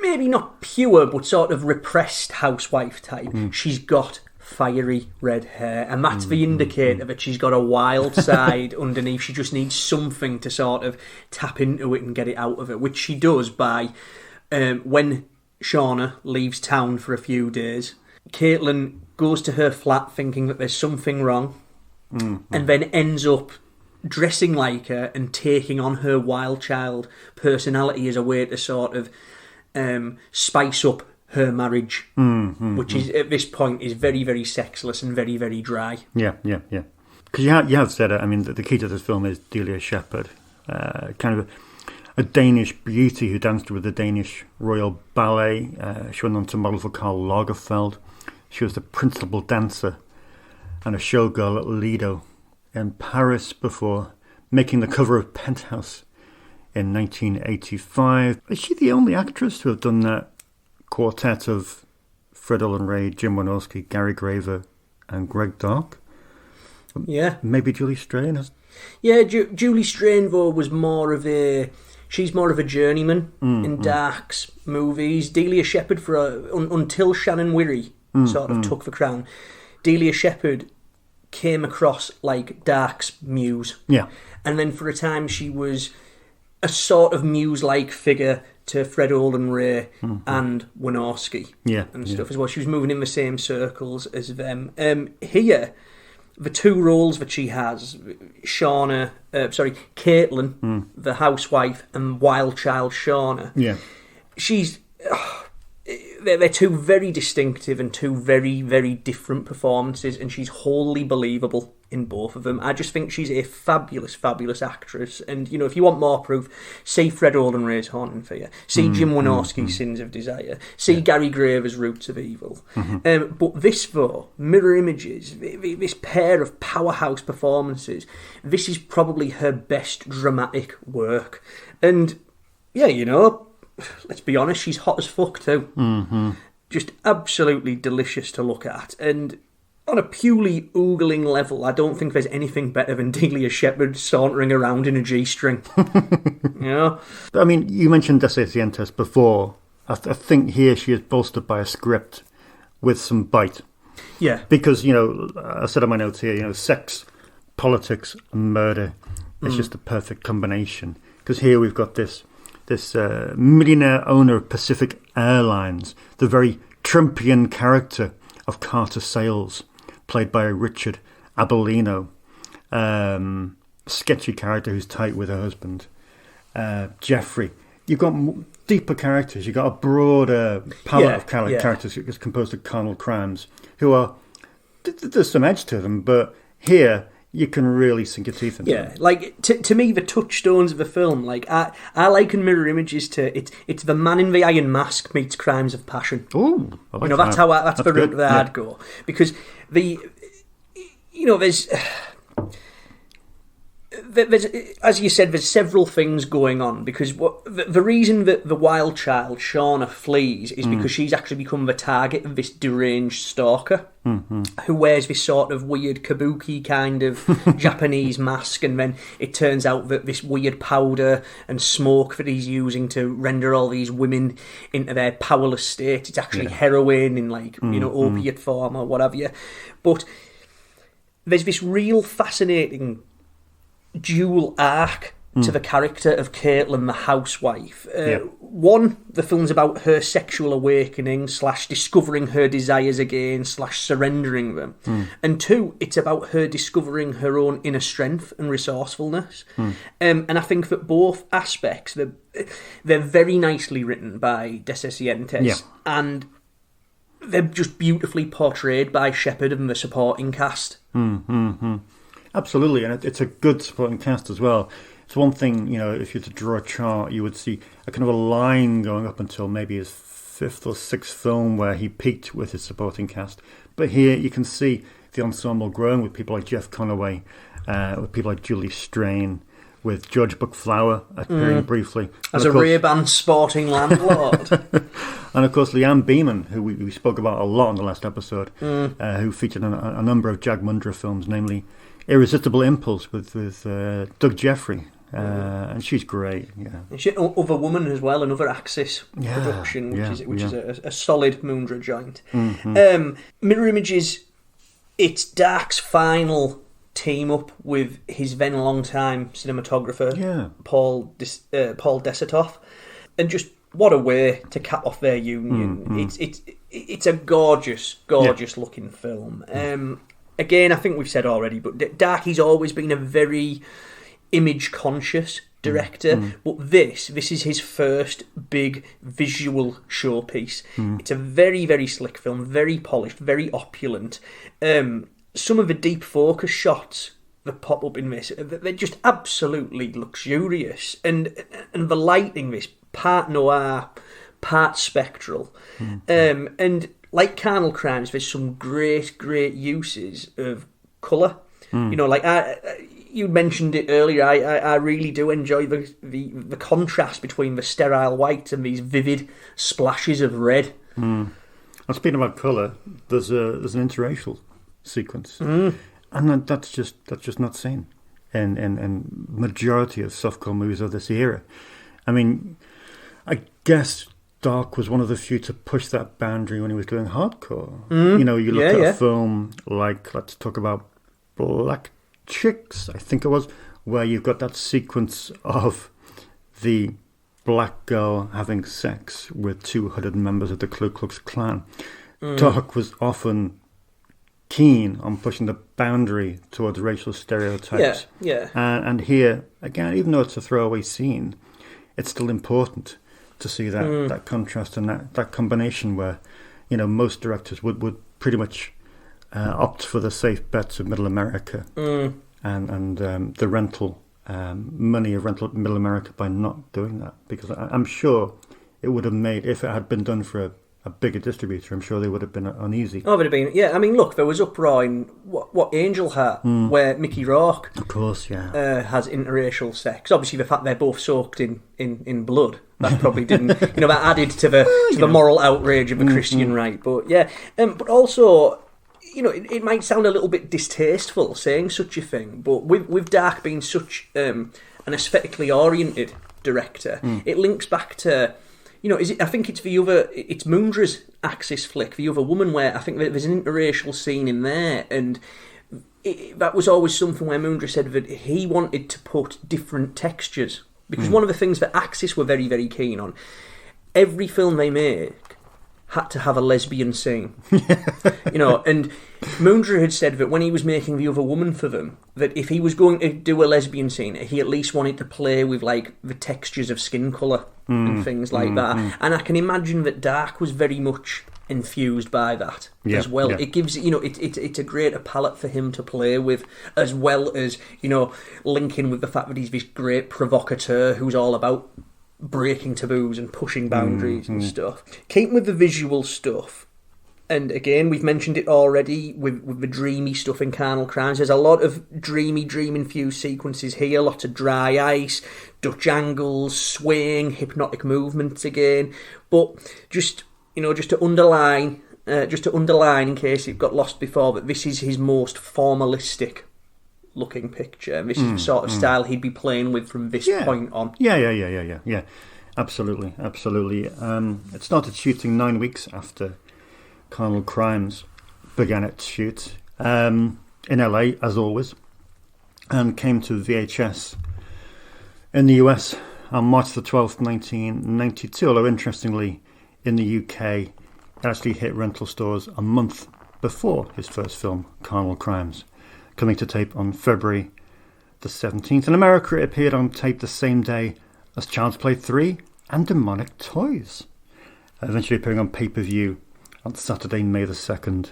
maybe not pure, but sort of repressed housewife type, she's got fiery red hair, and that's the indicator that she's got a wild side underneath. She just needs something to sort of tap into it and get it out of her, which she does by, when Shauna leaves town for a few days, Caitlin goes to her flat thinking that there's something wrong, and then ends up dressing like her and taking on her wild child personality as a way to sort of spice up her marriage, which is at this point is very, very sexless and very, very dry. Yeah. Because you have said it. I mean, the key to this film is Delia Shepard, kind of a Danish beauty who danced with the Danish Royal Ballet. She went on to model for Karl Lagerfeld. She was the principal dancer and a showgirl at Lido in Paris before making the cover of Penthouse in 1985. Is she the only actress to have done that quartet of Fred Olen Ray, Jim Wynorski, Gary Graver and Greg Dark? Yeah. Maybe Julie Strain has... Yeah, Julie Strain, though, was more of a... She's more of a journeyman in Dark's movies. Delia Shepard, until Shannon Wirry sort of took the crown, Delia Shepard came across like Dark's muse. Yeah. And then for a time she was a sort of muse-like figure to Fred Olen Ray and Wynorski and stuff as well. She was moving in the same circles as them. Here, the two roles that she has, Caitlin, the housewife, and wild child Shauna, she's... They're two very distinctive and two very, very different performances, and she's wholly believable in both of them. I just think she's a fabulous, fabulous actress. And, you know, if you want more proof, see Fred Olen Ray's Haunting Fear, see Jim Wynorski's Sins of Desire, see Gary Graver's Roots of Evil. But this, though, Mirror Images, this pair of powerhouse performances, this is probably her best dramatic work. And, yeah, you know... let's be honest, she's hot as fuck too. Just absolutely delicious to look at. And on a purely oogling level, I don't think there's anything better than Delia Shepard sauntering around in a G-string. You know? I mean, you mentioned Descientes before. I think here she is bolstered by a script with some bite. Yeah. Because, you know, I said in my notes here, you know, sex, politics, and murder is just the perfect combination. Because here we've got this millionaire owner of Pacific Airlines, the very Trumpian character of Carter Sales, played by Richard Abellino, sketchy character who's tight with her husband, Jeffrey. You've got deeper characters. You've got a broader palette of characters that's composed of carnal crimes who are... there's some edge to them, but here... you can really sink your teeth into it. Like, to me, the touchstones of the film, like, I liken Mirror Images to, it's the Man in the Iron Mask meets Crimes of Passion. Ooh, I like you know, that. that's the route that I'd go. Because there's, as you said, there's several things going on. Because the reason that the wild child, Shauna, flees is because she's actually become the target of this deranged stalker who wears this sort of weird kabuki kind of Japanese mask, and then it turns out that this weird powder and smoke that he's using to render all these women into their powerless state, it's actually heroin in, like, opiate form or whatever. But there's this real fascinating dual arc to the character of Caitlin, the housewife. One, the film's about her sexual awakening / discovering her desires again / surrendering them. And two, it's about her discovering her own inner strength and resourcefulness. And I think that both aspects, they're very nicely written by Descientes, and they're just beautifully portrayed by Shepard and the supporting cast. Absolutely, and it's a good supporting cast as well. It's one thing, you know, if you were to draw a chart, you would see a kind of a line going up until maybe his 5th or 6th film where he peaked with his supporting cast. But here you can see the ensemble growing with people like Jeff Conaway, with people like Julie Strain, with George Buckflower appearing briefly. As a Ray-Ban sporting landlord. And of course, Leanne Beeman, who we spoke about a lot in the last episode, who featured in a number of Jag Mundra films, namely Irresistible Impulse with Doug Jeffrey. And she's great, And she, Other Woman as well, another Axis production, which is a solid Mundra joint. Mirror Images, it's Dark's final team up with his then long-time cinematographer, Paul Desatoff, and just what a way to cap off their union. It's a gorgeous looking film. Again, I think we've said already, but Dark, he's always been a very image-conscious director, but this is his first big visual showpiece. It's a very, very slick film, very polished, very opulent. Some of the deep focus shots that pop up in this, they're just absolutely luxurious. And the lighting, this part noir, part spectral. And like Carnal Crimes, there's some great uses of colour. You know, like you mentioned it earlier, I really do enjoy the contrast between the sterile white and these vivid splashes of red. And speaking about colour, there's an interracial sequence, and that's just not seen in majority of softcore movies of this era. I mean, I guess Dark was one of the few to push that boundary when he was doing hardcore. You know, you look at a film like, let's talk about Black Chicks, I think it was, where you've got that sequence of the black girl having sex with two hooded members of the Ku Klux Klan. Dark was often keen on pushing the boundary towards racial stereotypes. Yeah. And here, again, even though it's a throwaway scene, it's still important to see that contrast and that combination where, most directors would pretty much opt for the safe bets of Middle America and the rental money of rental Middle America by not doing that. Because I'm sure it would have made, if it had been done for a bigger distributor, I'm sure they would have been uneasy. Oh, it would have been, yeah. I mean, look, there was uproar in what Angel Heart, where Mickey Rourke, of course, yeah, has interracial sex. Obviously, the fact they're both soaked in blood, that probably didn't, that added to the moral outrage of the Christian right. But yeah, but also, it might sound a little bit distasteful saying such a thing, but with Dark being such an aesthetically oriented director, it links back to. I think it's it's Mundra's Axis flick, The Other Woman, where I think there's an interracial scene in there, and that was always something where Mundra said that he wanted to put different textures, because one of the things that Axis were very, very keen on, every film they make had to have a lesbian scene. And Mundra had said that when he was making The Other Woman for them, that if he was going to do a lesbian scene, he at least wanted to play with the textures of skin colour and things like that. And I can imagine that Dark was very much infused by that as well. Yeah. It gives it's a greater palette for him to play with, as well as linking with the fact that he's this great provocateur who's all about breaking taboos and pushing boundaries and stuff. Keeping with the visual stuff, and again, we've mentioned it already with the dreamy stuff in Carnal Crimes. There's a lot of dream-infused sequences here, lots of dry ice, Dutch angles, swaying, hypnotic movements again. But just to underline in case it got lost before, that this is his most formalistic looking picture. This is the sort of style he'd be playing with from this point on. Yeah. Absolutely. It started shooting 9 weeks after Carnal Crimes began its shoot in LA, as always, and came to VHS in the US on March the 12th, 1992, although interestingly, in the UK, it actually hit rental stores a month before his first film, Carnal Crimes, coming to tape on February the 17th. In America, it appeared on tape the same day as Child's Play 3 and Demonic Toys, eventually appearing on pay-per-view on Saturday, May the 2nd,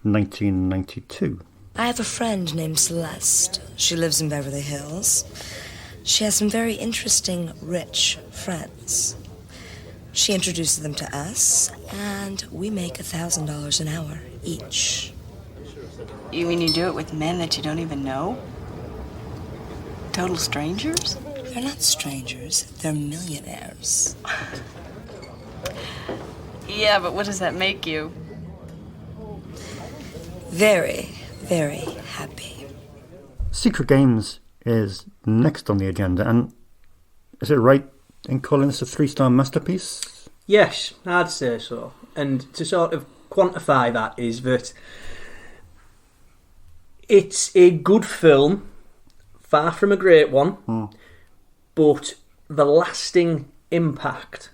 1992. I have a friend named Celeste. She lives in Beverly Hills. She has some very interesting, rich friends. She introduces them to us, and we make $1,000 an hour each. You mean you do it with men that you don't even know? Total strangers? They're not strangers. They're millionaires. Yeah, but what does that make you? Very, very happy. Secret Games is next on the agenda, and is it right in calling this a 3-star masterpiece? Yes, I'd say so. And to sort of quantify that is that it's a good film, far from a great one, but the lasting impact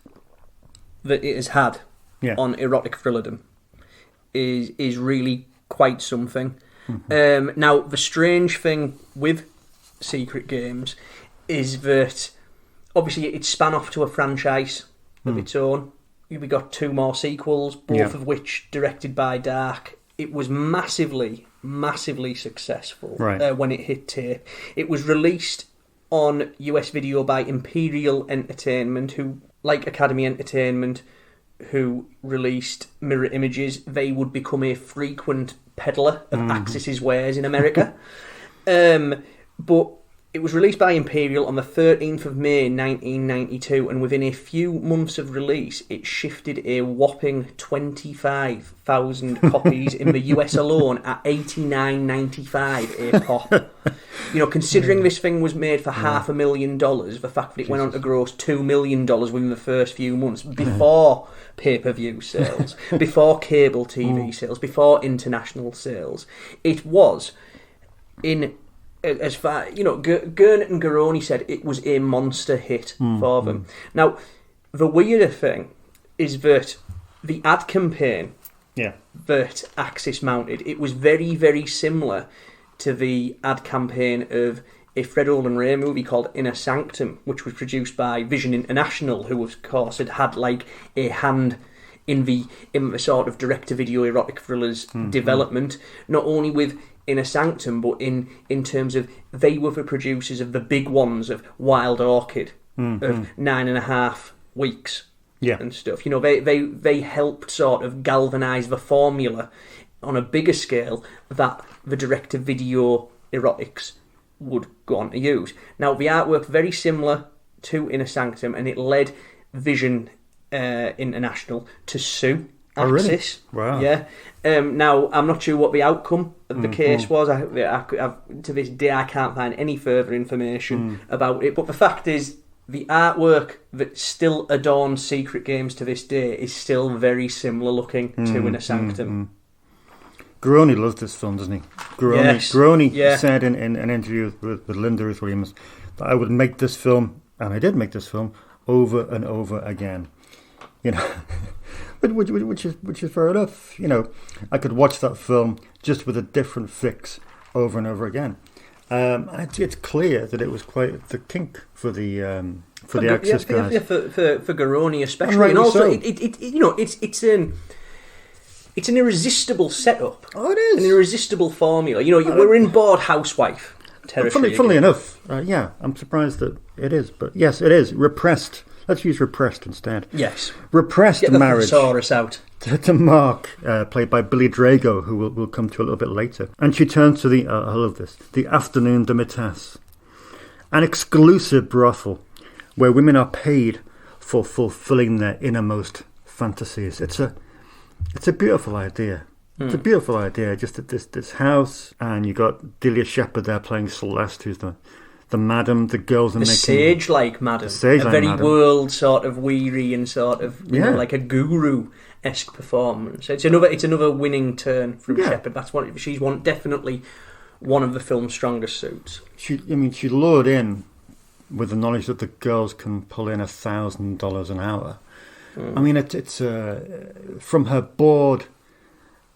that it has had on erotic thrillerdom is really quite something. Now, the strange thing with Secret Games is that obviously it span off to a franchise of its own. We got 2 more sequels, both of which directed by Dark. It was massively successful when it hit tape. It was released on US video by Imperial Entertainment, who, like Academy Entertainment, who released Mirror Images, they would become a frequent peddler of Axis's wares in America. But it was released by Imperial on the 13th of May 1992, and within a few months of release, it shifted a whopping 25,000 copies in the US alone at $89.95 a pop. Considering this thing was made for $500,000, the fact that it went on to gross $2 million within the first few months, before pay-per-view sales, before cable TV sales, before international sales, it was, in as far, Gurnett and Garroni said it was a monster hit for them. Now, the weirder thing is that the ad campaign that Axis mounted, it was very, very similar to the ad campaign of a Fred Olen Ray movie called Inner Sanctum, which was produced by Vision International, who of course had like a hand in the sort of direct-to-video erotic thrillers development, not only with Inner Sanctum, but in terms of they were the producers of the big ones of Wild Orchid, of 9.5 Weeks, and stuff. They helped sort of galvanise the formula on a bigger scale that the direct-to-video erotics would go on to use. Now, the artwork very similar to Inner Sanctum, and it led Vision International to sue Axis. Really? Wow. Yeah. Now, I'm not sure what the outcome of the case was. To this day, I can't find any further information about it. But the fact is, the artwork that still adorns Secret Games to this day is still very similar looking to Inner Sanctum. Garroni loves this film, doesn't he? Garroni said in an interview with Linda Ruth Williams that I would make this film, and I did make this film, over and over again. Which is fair enough. I could watch that film just with a different fix over and over again. It's clear that it was quite the kink for the Axis guys. Yeah, for Garroni especially, and also so. It's an irresistible setup. Oh, it is. An irresistible formula. We're in bored housewife territory. Funnily enough, I'm surprised that it is. But yes, it is. Repressed. Let's use repressed instead. Yes. Repressed Get the marriage. thesaurus out. To Mark, played by Billy Drago, who we'll come to a little bit later. And she turns to I love this, the Afternoon de Mitas. An exclusive brothel where women are paid for fulfilling their innermost fantasies. It's a beautiful idea. It's a beautiful idea. Just at this house, and you got Delia Shepard there playing Celeste, who's the madam. The girls are making sage-like madam, a very world sort of weary and sort of like a guru-esque performance. It's another winning turn from Shepard. That's what she's definitely one of the film's strongest suits. She lured in with the knowledge that the girls can pull in $1,000 an hour. I mean, it's from her bored,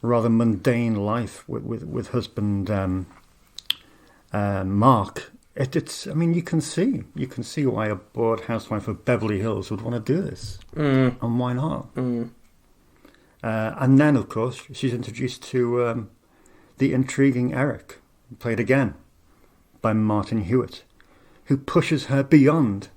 rather mundane life with husband Mark. You can see why a bored housewife of Beverly Hills would want to do this, and why not? And then, of course, she's introduced to the intriguing Eric, played again by Martin Hewitt, who pushes her beyond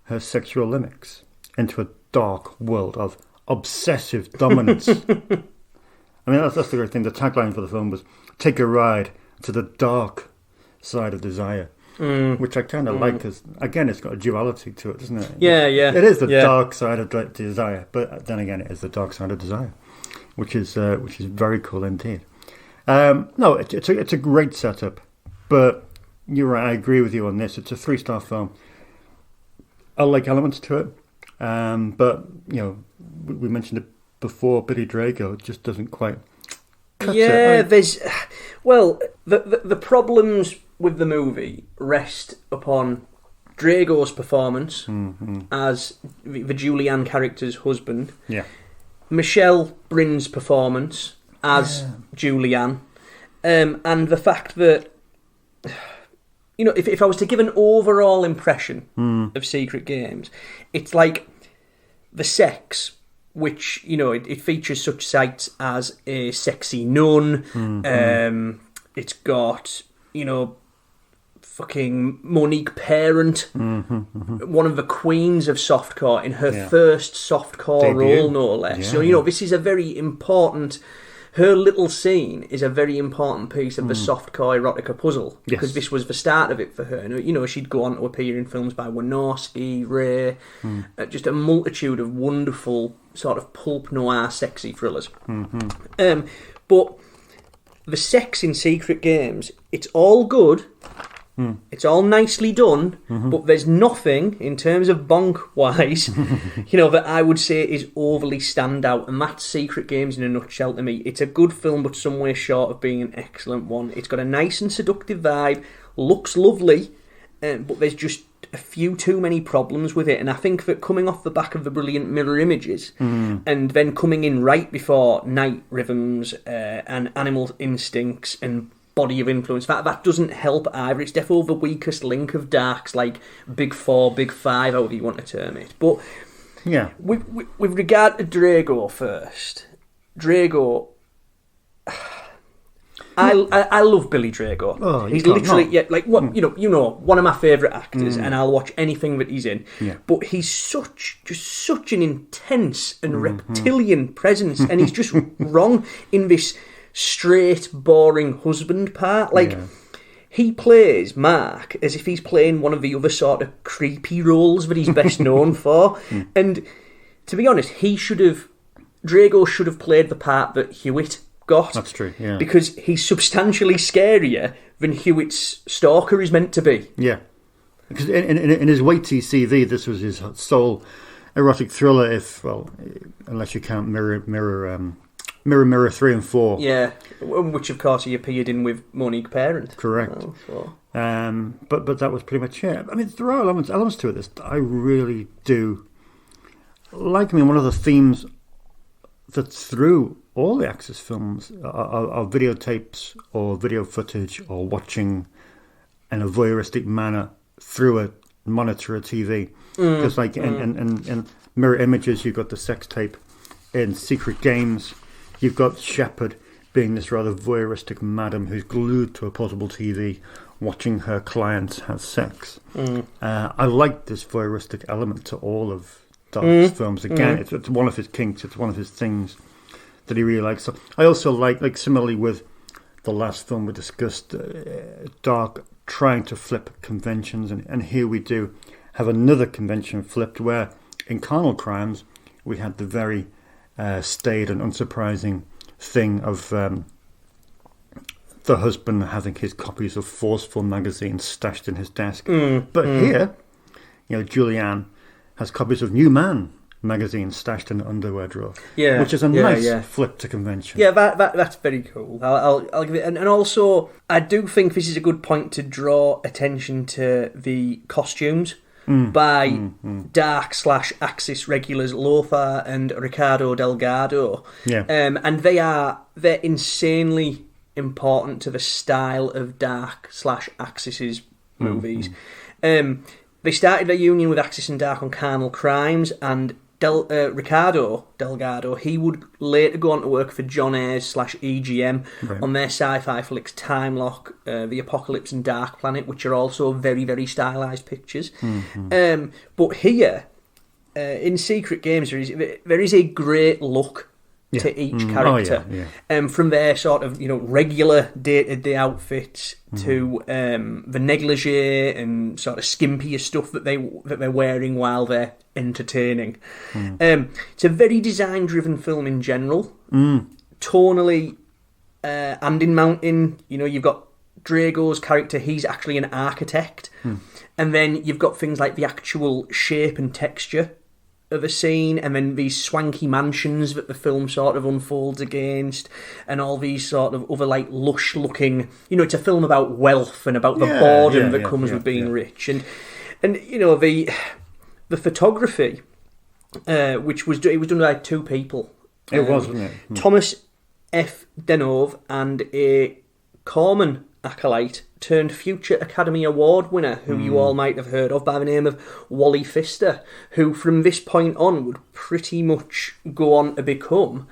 her sexual limits into a dark world of obsessive dominance. I mean, that's the great thing. The tagline for the film was "Take a ride to the dark side of desire," which I kind of like because, again, it's got a duality to it, doesn't it? Yeah. It is the dark side of desire, but then again, it is the dark side of desire, which is very cool indeed. No, it's a great setup, but you're right. I agree with you on this. It's a 3-star film. I like elements to it. But we mentioned it before. Billy Drago just doesn't quite cut it. The problems with the movie rest upon Drago's performance as the Julianne character's husband. Yeah. Michelle Brin's performance as Julianne, and the fact that if I was to give an overall impression of Secret Games, it's like the sex, which, it features such sights as a sexy nun. It's got, fucking Monique Parent, one of the queens of softcore in her first softcore role, no less. Yeah. So, this is a very important... Her little scene is a very important piece of the softcore erotica puzzle, because this was the start of it for her. She'd go on to appear in films by Wynorski, Ray, just a multitude of wonderful sort of pulp noir sexy thrillers. But the sex in Secret Games, it's all good. It's all nicely done, but there's nothing in terms of bonk-wise, that I would say is overly standout. And that's Secret Games in a nutshell to me. It's a good film, but somewhere short of being an excellent one. It's got a nice and seductive vibe, looks lovely, but there's just a few too many problems with it. And I think that coming off the back of the brilliant mirror images, and then coming in right before Night Rhythms and Animal Instincts and Body of Influence, that doesn't help either. It's definitely the weakest link of Dark's, like, Big Four, Big Five, however you want to term it. But yeah, with regard to Drago first, Drago... I love Billy Drago. Oh, he's literally one of my favourite actors, and I'll watch anything that he's in. Yeah. But he's such an intense and reptilian presence, and he's just wrong in this straight, boring husband part. Like, he plays Mark as if he's playing one of the other sort of creepy roles that he's best known for. And to be honest, Drago should have played the part that Hewitt got. That's true, yeah. Because he's substantially scarier than Hewitt's stalker is meant to be. Yeah. Because in his weighty CV, this was his sole erotic thriller, unless you count Mirror 3 and 4. Yeah, which of course he appeared in with Monique Parent. Correct. So. But that was pretty much it. I mean, there are elements to it that I really do like. I mean, one of the themes that's through all the Axis films are videotapes or video footage or watching in a voyeuristic manner through a monitor or TV. Because in Mirror Images, you've got the sex tape. In Secret Games, you've got Shepard being this rather voyeuristic madam who's glued to a portable TV watching her clients have sex. I like this voyeuristic element to all of Dark's films. Again, it's one of his kinks, it's one of his things that he really likes. So I also like similarly with the last film we discussed, Dark trying to flip conventions, and here we do have another convention flipped, where in Carnal Crimes we had the very staid and unsurprising thing of the husband having his copies of Forceful magazines stashed in his desk. But here, Julianne has copies of New Man magazine stashed in the underwear drawer, which is a nice flip to convention. Yeah, that's very cool. I'll give it, and also I do think this is a good point to draw attention to the costumes by Dark/Axis regulars Lothar and Ricardo Delgado. And they're insanely important to the style of Dark/Axis's movies. They started their union with Axis and Dark on Carnal Crimes, and Ricardo Delgado, he would later go on to work for John Ayres/EGM on their sci-fi flicks Time Lock, The Apocalypse and Dark Planet, which are also very, very stylised pictures. But here, in Secret Games, there is a great look to each character. From their sort of regular day-to-day outfits to the negligee and sort of skimpier stuff that they're wearing while they're entertaining. It's a very design-driven film in general. Tonally and in mountain, you've got Drago's character, he's actually an architect. And then you've got things like the actual shape and texture of a scene, and then these swanky mansions that the film sort of unfolds against, and all these sort of other lush looking, it's a film about wealth and about the boredom that comes with being rich, and the photography, which was done by two people. It was, wasn't it? Thomas F. Denove and a Corman acolyte turned future Academy Award winner, who you all might have heard of by the name of Wally Pfister, who from this point on would pretty much go on to become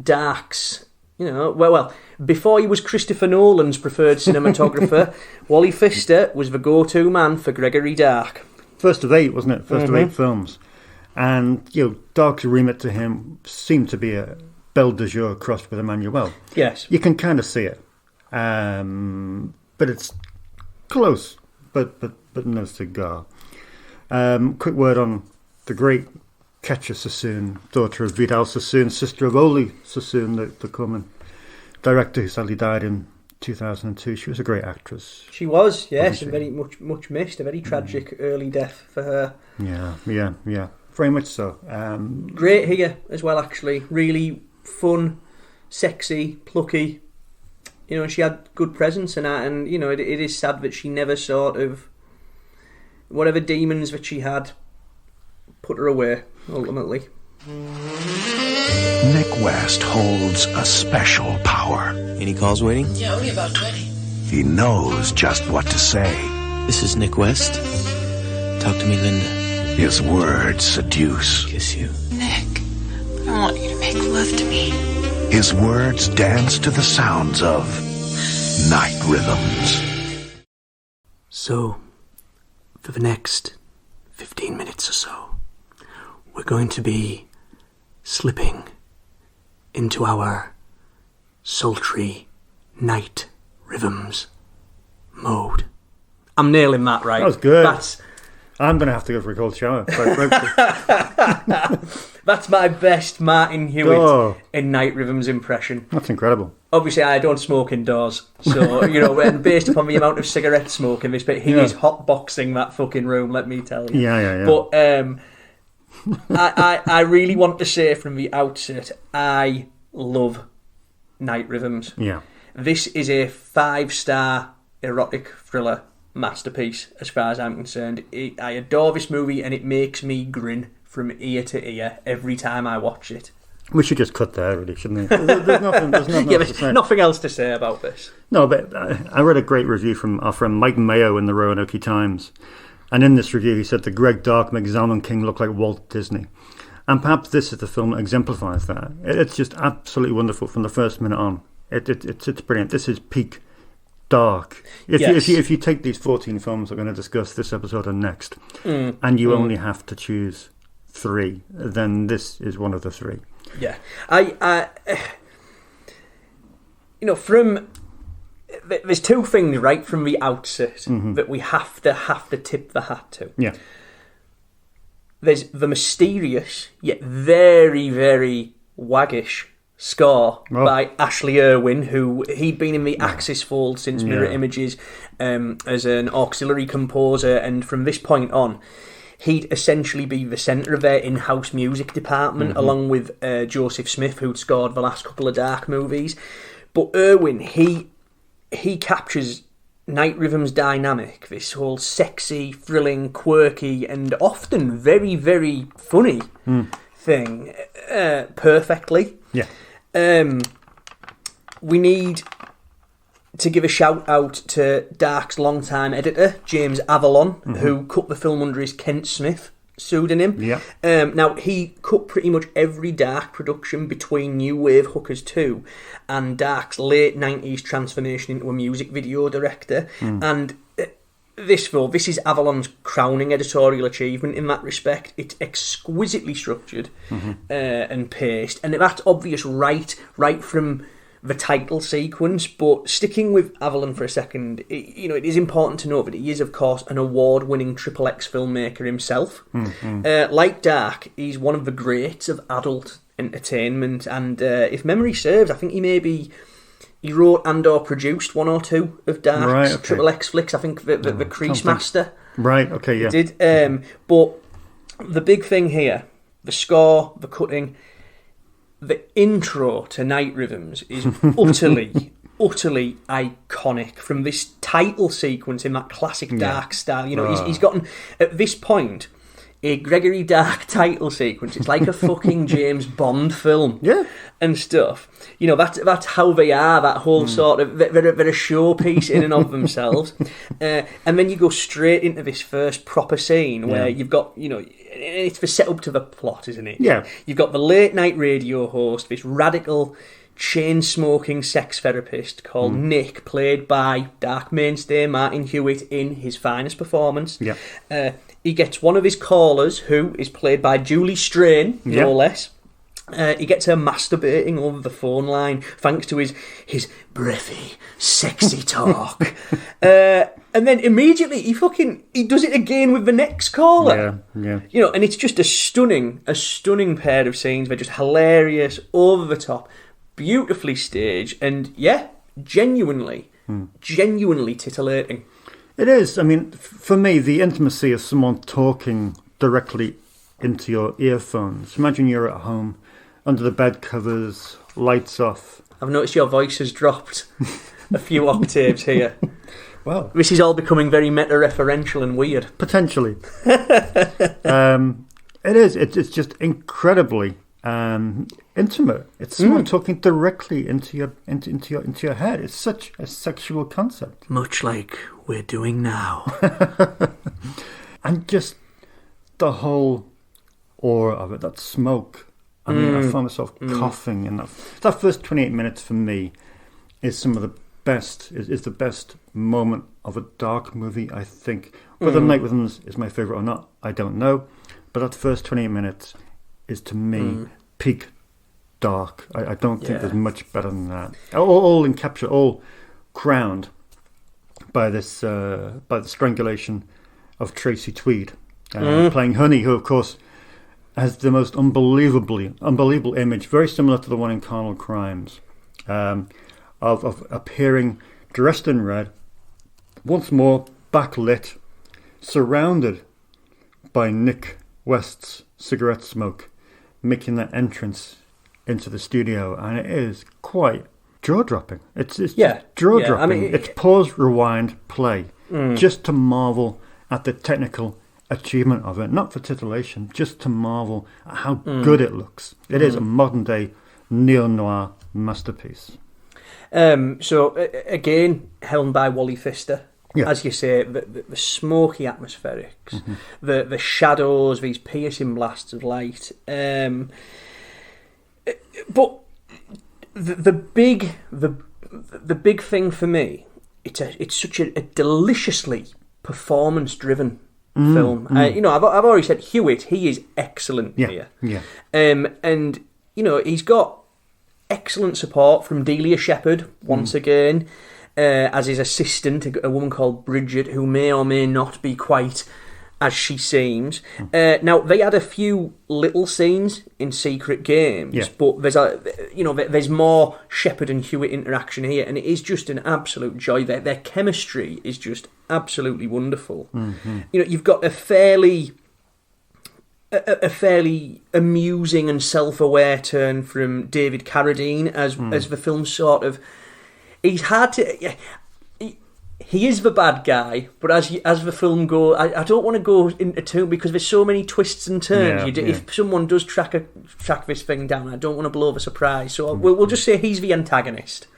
Dark's, before he was Christopher Nolan's preferred cinematographer, Wally Pfister was the go-to man for Gregory Dark. First of 8, wasn't it? First of 8 films. And, Dark's remit to him seemed to be a Belle de Jour crossed with Emmanuel. Yes. You can kind of see it. But it's close, but no cigar. Quick word on the great Ketcha Sassoon, daughter of Vidal Sassoon, sister of Oli Sassoon, the Corman director who sadly died in 2002. She was a great actress. She was, yes, and very much missed. A very tragic early death for her. Yeah. Very much so. Great here as well, actually. Really fun, sexy, plucky. You know, she had good presence and you know, it is sad that she never sort of, whatever demons that she had, put her away, ultimately. Nick West holds a special power. Any calls waiting? Yeah, only about 20. He knows just what to say. This is Nick West. Talk to me, Linda. His words seduce. Kiss you. Nick, I want you to make love to me. His words dance to the sounds of night rhythms. So, for the next 15 minutes or so, we're going to be slipping into our sultry night rhythms mode. I'm nailing that right. That was good. I'm going to have to go for a cold shower. That's my best Martin Hewitt in Night Rhythms impression. That's incredible. Obviously, I don't smoke indoors, so, you know, and based upon the amount of cigarette smoke in this bit, he is hotboxing that fucking room, let me tell you. Yeah. But I really want to say from the outset, I love Night Rhythms. Yeah. This is a 5-star erotic thriller masterpiece as far as I'm concerned. I adore this movie and it makes me grin from ear to ear every time I watch it. We should just cut there, really, shouldn't we? There's nothing else to say. Nothing else to say about this. No, but I read a great review from our friend Mike Mayo in the Roanoke Times, and in this review he said that Greg Dark makes Zalman King look like Walt Disney. And perhaps this is the film that exemplifies that. It's just absolutely wonderful from the first minute on. It's brilliant. This is peak Dark. If you take these 14 films we're going to discuss this episode and next, and you only have to choose 3, then this is one of the 3. Yeah, I you know, there's 2 things right from the outset that we have to tip the hat to. Yeah, there's the mysterious yet very, very waggish score by Ashley Irwin, who he'd been in the Axis fold since Mirror Images as an auxiliary composer, and from this point on he'd essentially be the centre of their in-house music department, along with Joseph Smith, who'd scored the last couple of Dark movies. But Irwin, he captures Night Rhythms' dynamic, this whole sexy, thrilling, quirky, and often very, very funny thing, perfectly. Yeah. We need to give a shout out to Dark's longtime editor, James Avalon, who cut the film under his Kent Smith pseudonym. Yeah. Now, he cut pretty much every Dark production between New Wave Hookers 2 and Dark's late 90s transformation into a music video director. And this is Avalon's crowning editorial achievement in that respect. It's exquisitely structured and paced, and that's obvious right from the title sequence. But sticking with Avalon for a second, it is important to note that he is, of course, an award-winning XXX filmmaker himself. Like Dark, he's one of the greats of adult entertainment, and if memory serves, I think he wrote and/or produced 1 or 2 of Dark's XXX flicks. I think the Crease Master. Right. Okay. Yeah. Did. But the big thing here, the score, the cutting, the intro to Night Rhythms is utterly iconic. From this title sequence in that classic Dark style, he's gotten at this point a Gregory Dark title sequence. It's like a fucking James Bond film, and stuff. That's how they are. That whole sort of they're a showpiece in and of themselves. And then you go straight into this first proper scene where you've got it's the setup to the plot, isn't it? Yeah. You've got the late night radio host, this radical chain-smoking sex therapist called Nick, played by Dark mainstay Martin Hewitt in his finest performance. Yeah. He gets one of his callers, who is played by Julie Strain, no less. He gets her masturbating over the phone line thanks to his breathy, sexy talk. And then immediately he does it again with the next caller. Yeah. And it's just a stunning pair of scenes. They're just hilarious, over the top, beautifully staged, and genuinely titillating. It is. I mean, for me, the intimacy of someone talking directly into your earphones. Imagine you're at home, under the bed covers, lights off. I've noticed your voice has dropped a few octaves here. Well, this is all becoming very meta-referential and weird. Potentially. It is. It's just incredibly intimate. It's someone talking directly into your head. It's such a sexual concept. Much like we're doing now. And just the whole aura of it, that smoke. I mean, I find myself coughing, and that first 28 minutes for me is some of the best. Is the best moment of a Dark movie, I think. Whether Night Rhythms is my favourite or not, I don't know. But that first 28 minutes is, to me, peak Dark. I don't think there's much better than that. All encaptured, all crowned by this, by the strangulation of Tracy Tweed, playing Honey, who, of course, has the most unbelievable image, very similar to the one in Carnal Crimes, of appearing dressed in red, once more backlit, surrounded by Nick West's cigarette smoke, making that entrance into the studio, and it is quite jaw-dropping. It's jaw-dropping. Yeah, I mean, it's pause, rewind, play, just to marvel at the technical achievement of it, not for titillation, just to marvel at how good it looks. It is a modern-day neo-noir masterpiece. So, again, helmed by Wally Pfister. Yeah. As you say, the smoky atmospherics, the shadows, these piercing blasts of light. But the big thing for me, it's such a deliciously performance-driven film. I've already said Hewitt, he is excellent here. Yeah. And he's got excellent support from Delia Shepherd once again. As his assistant, a woman called Bridget, who may or may not be quite as she seems. Now, they had a few little scenes in Secret Games, but there's more Shepherd and Hewitt interaction here, and it is just an absolute joy. Their chemistry is just absolutely wonderful. You've got a fairly amusing and self-aware turn from David Carradine as the film sort of. He's hard to. He is the bad guy, but as the film goes, I don't want to go into too, because there's so many twists and turns. If someone does track this thing down, I don't want to blow the surprise. So we'll just say he's the antagonist,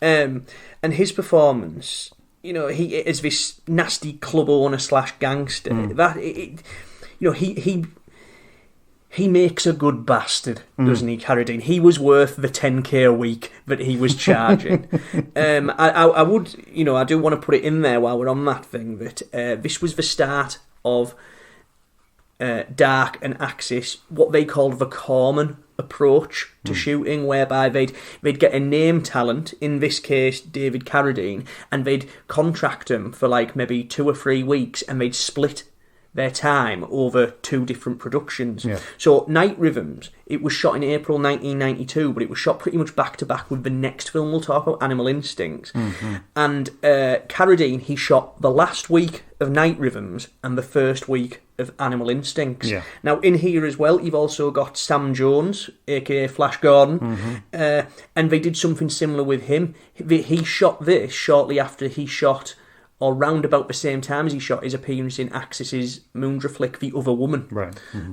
and his performance. He is this nasty club owner / gangster. He makes a good bastard, doesn't he, Carradine? He was worth the 10k a week that he was charging. I would, I do want to put it in there while we're on that thing, that this was the start of Dark and Axis, what they called the Corman approach to shooting, whereby they'd get a name talent, in this case David Carradine, and they'd contract him for like maybe 2 or 3 weeks, and they'd split their time over 2 different productions. So Night Rhythms, it was shot in April 1992, but it was shot pretty much back to back with the next film we'll talk about, Animal Instincts. And Carradine, he shot the last week of Night Rhythms and the first week of Animal Instincts. Now in here as well, you've also got Sam Jones, aka Flash Gordon, and they did something similar with him. He shot this shortly after he shot, or round about the same time as he shot his appearance in Axis's Moondra flick, The Other Woman,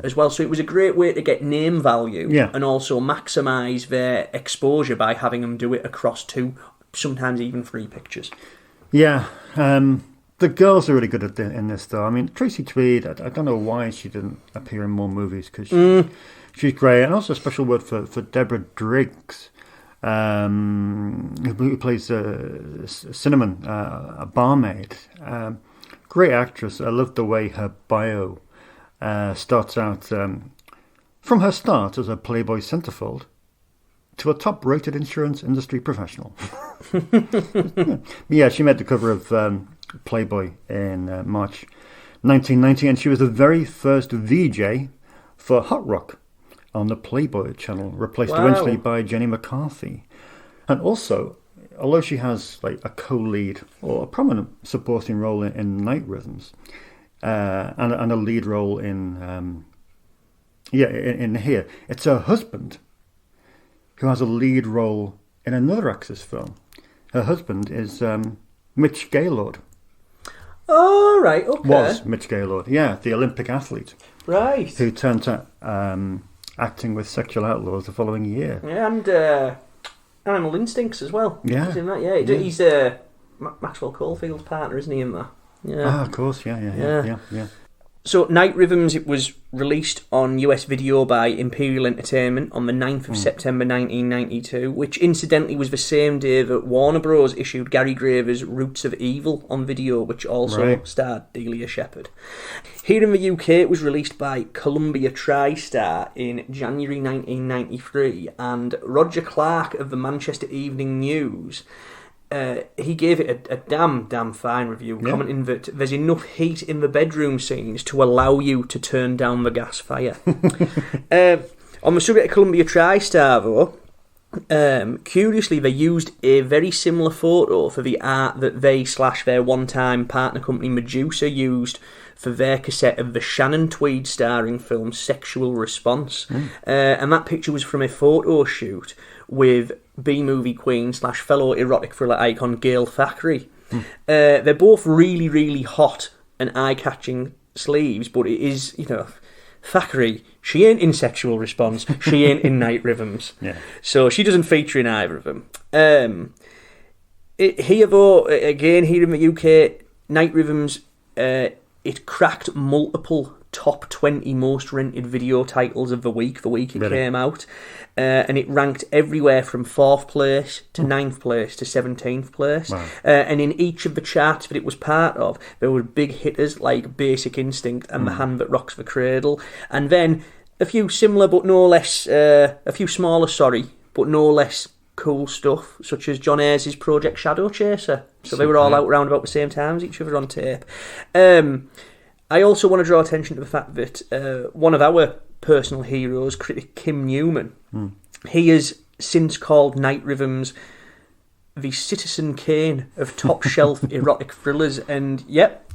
as well. So it was a great way to get name value and also maximise their exposure by having them do it across 2, sometimes even 3 pictures. Yeah, the girls are really good in this, though. I mean, Tracy Tweed, I don't know why she didn't appear in more movies, because she's great. And also a special word for Deborah Driggs, who plays Cinnamon, a barmaid. Great actress. I love the way her bio starts out from her start as a Playboy centerfold to a top-rated insurance industry professional. Yeah, she made the cover of Playboy in March 1990, and she was the very first VJ for Hot Rock on the Playboy channel, replaced eventually by Jenny McCarthy. And also, although she has like a co-lead or a prominent supporting role in Night Rhythms, and a lead role in here, it's her husband who has a lead role in another Axis film. her husband is Mitch Gaylord. Oh, right, okay. Was Mitch Gaylord, yeah, the Olympic athlete. Right. Who turned to acting with Sexual Outlaws the following year. Yeah, and Animal Instincts as well. Yeah. He's in that, yeah. He's Maxwell Caulfield's partner, isn't he, in that? Yeah. Ah, of course, yeah. So, Night Rhythms, it was released on US video by Imperial Entertainment on the 9th of September 1992, which incidentally was the same day that Warner Bros. Issued Gary Graver's Roots of Evil on video, which also starred Delia Shepard. Here in the UK, it was released by Columbia TriStar in January 1993, and Roger Clark of the Manchester Evening News he gave it a damn fine review, commenting that there's enough heat in the bedroom scenes to allow you to turn down the gas fire. On the subject of Columbia TriStar, though, curiously, they used a very similar photo for the art that their one-time partner company Medusa used for their cassette of the Shannon Tweed starring film Sexual Response. And that picture was from a photo shoot with B-movie queen / fellow erotic thriller icon Gail Thackeray. They're both really, really hot and eye-catching sleeves, but it is, Thackeray, she ain't in Sexual Response, she ain't in Night Rhythms. So she doesn't feature in either of them. Here, though, again, here in the UK, Night Rhythms, it cracked multiple top 20 most rented video titles of the week it came out. And it ranked everywhere from 4th place to 9th place to 17th place. Wow. And in each of the charts that it was part of, there were big hitters like Basic Instinct and The Hand That Rocks the Cradle. And then a few similar but no less, a few smaller, but no less cool stuff, such as John Ayres' Project Shadow Chaser. So they were all out around about the same time as each other on tape. I also want to draw attention to the fact that one of our personal heroes, critic Kim Newman, he has since called Night Rhythms the Citizen Kane of top-shelf erotic thrillers, and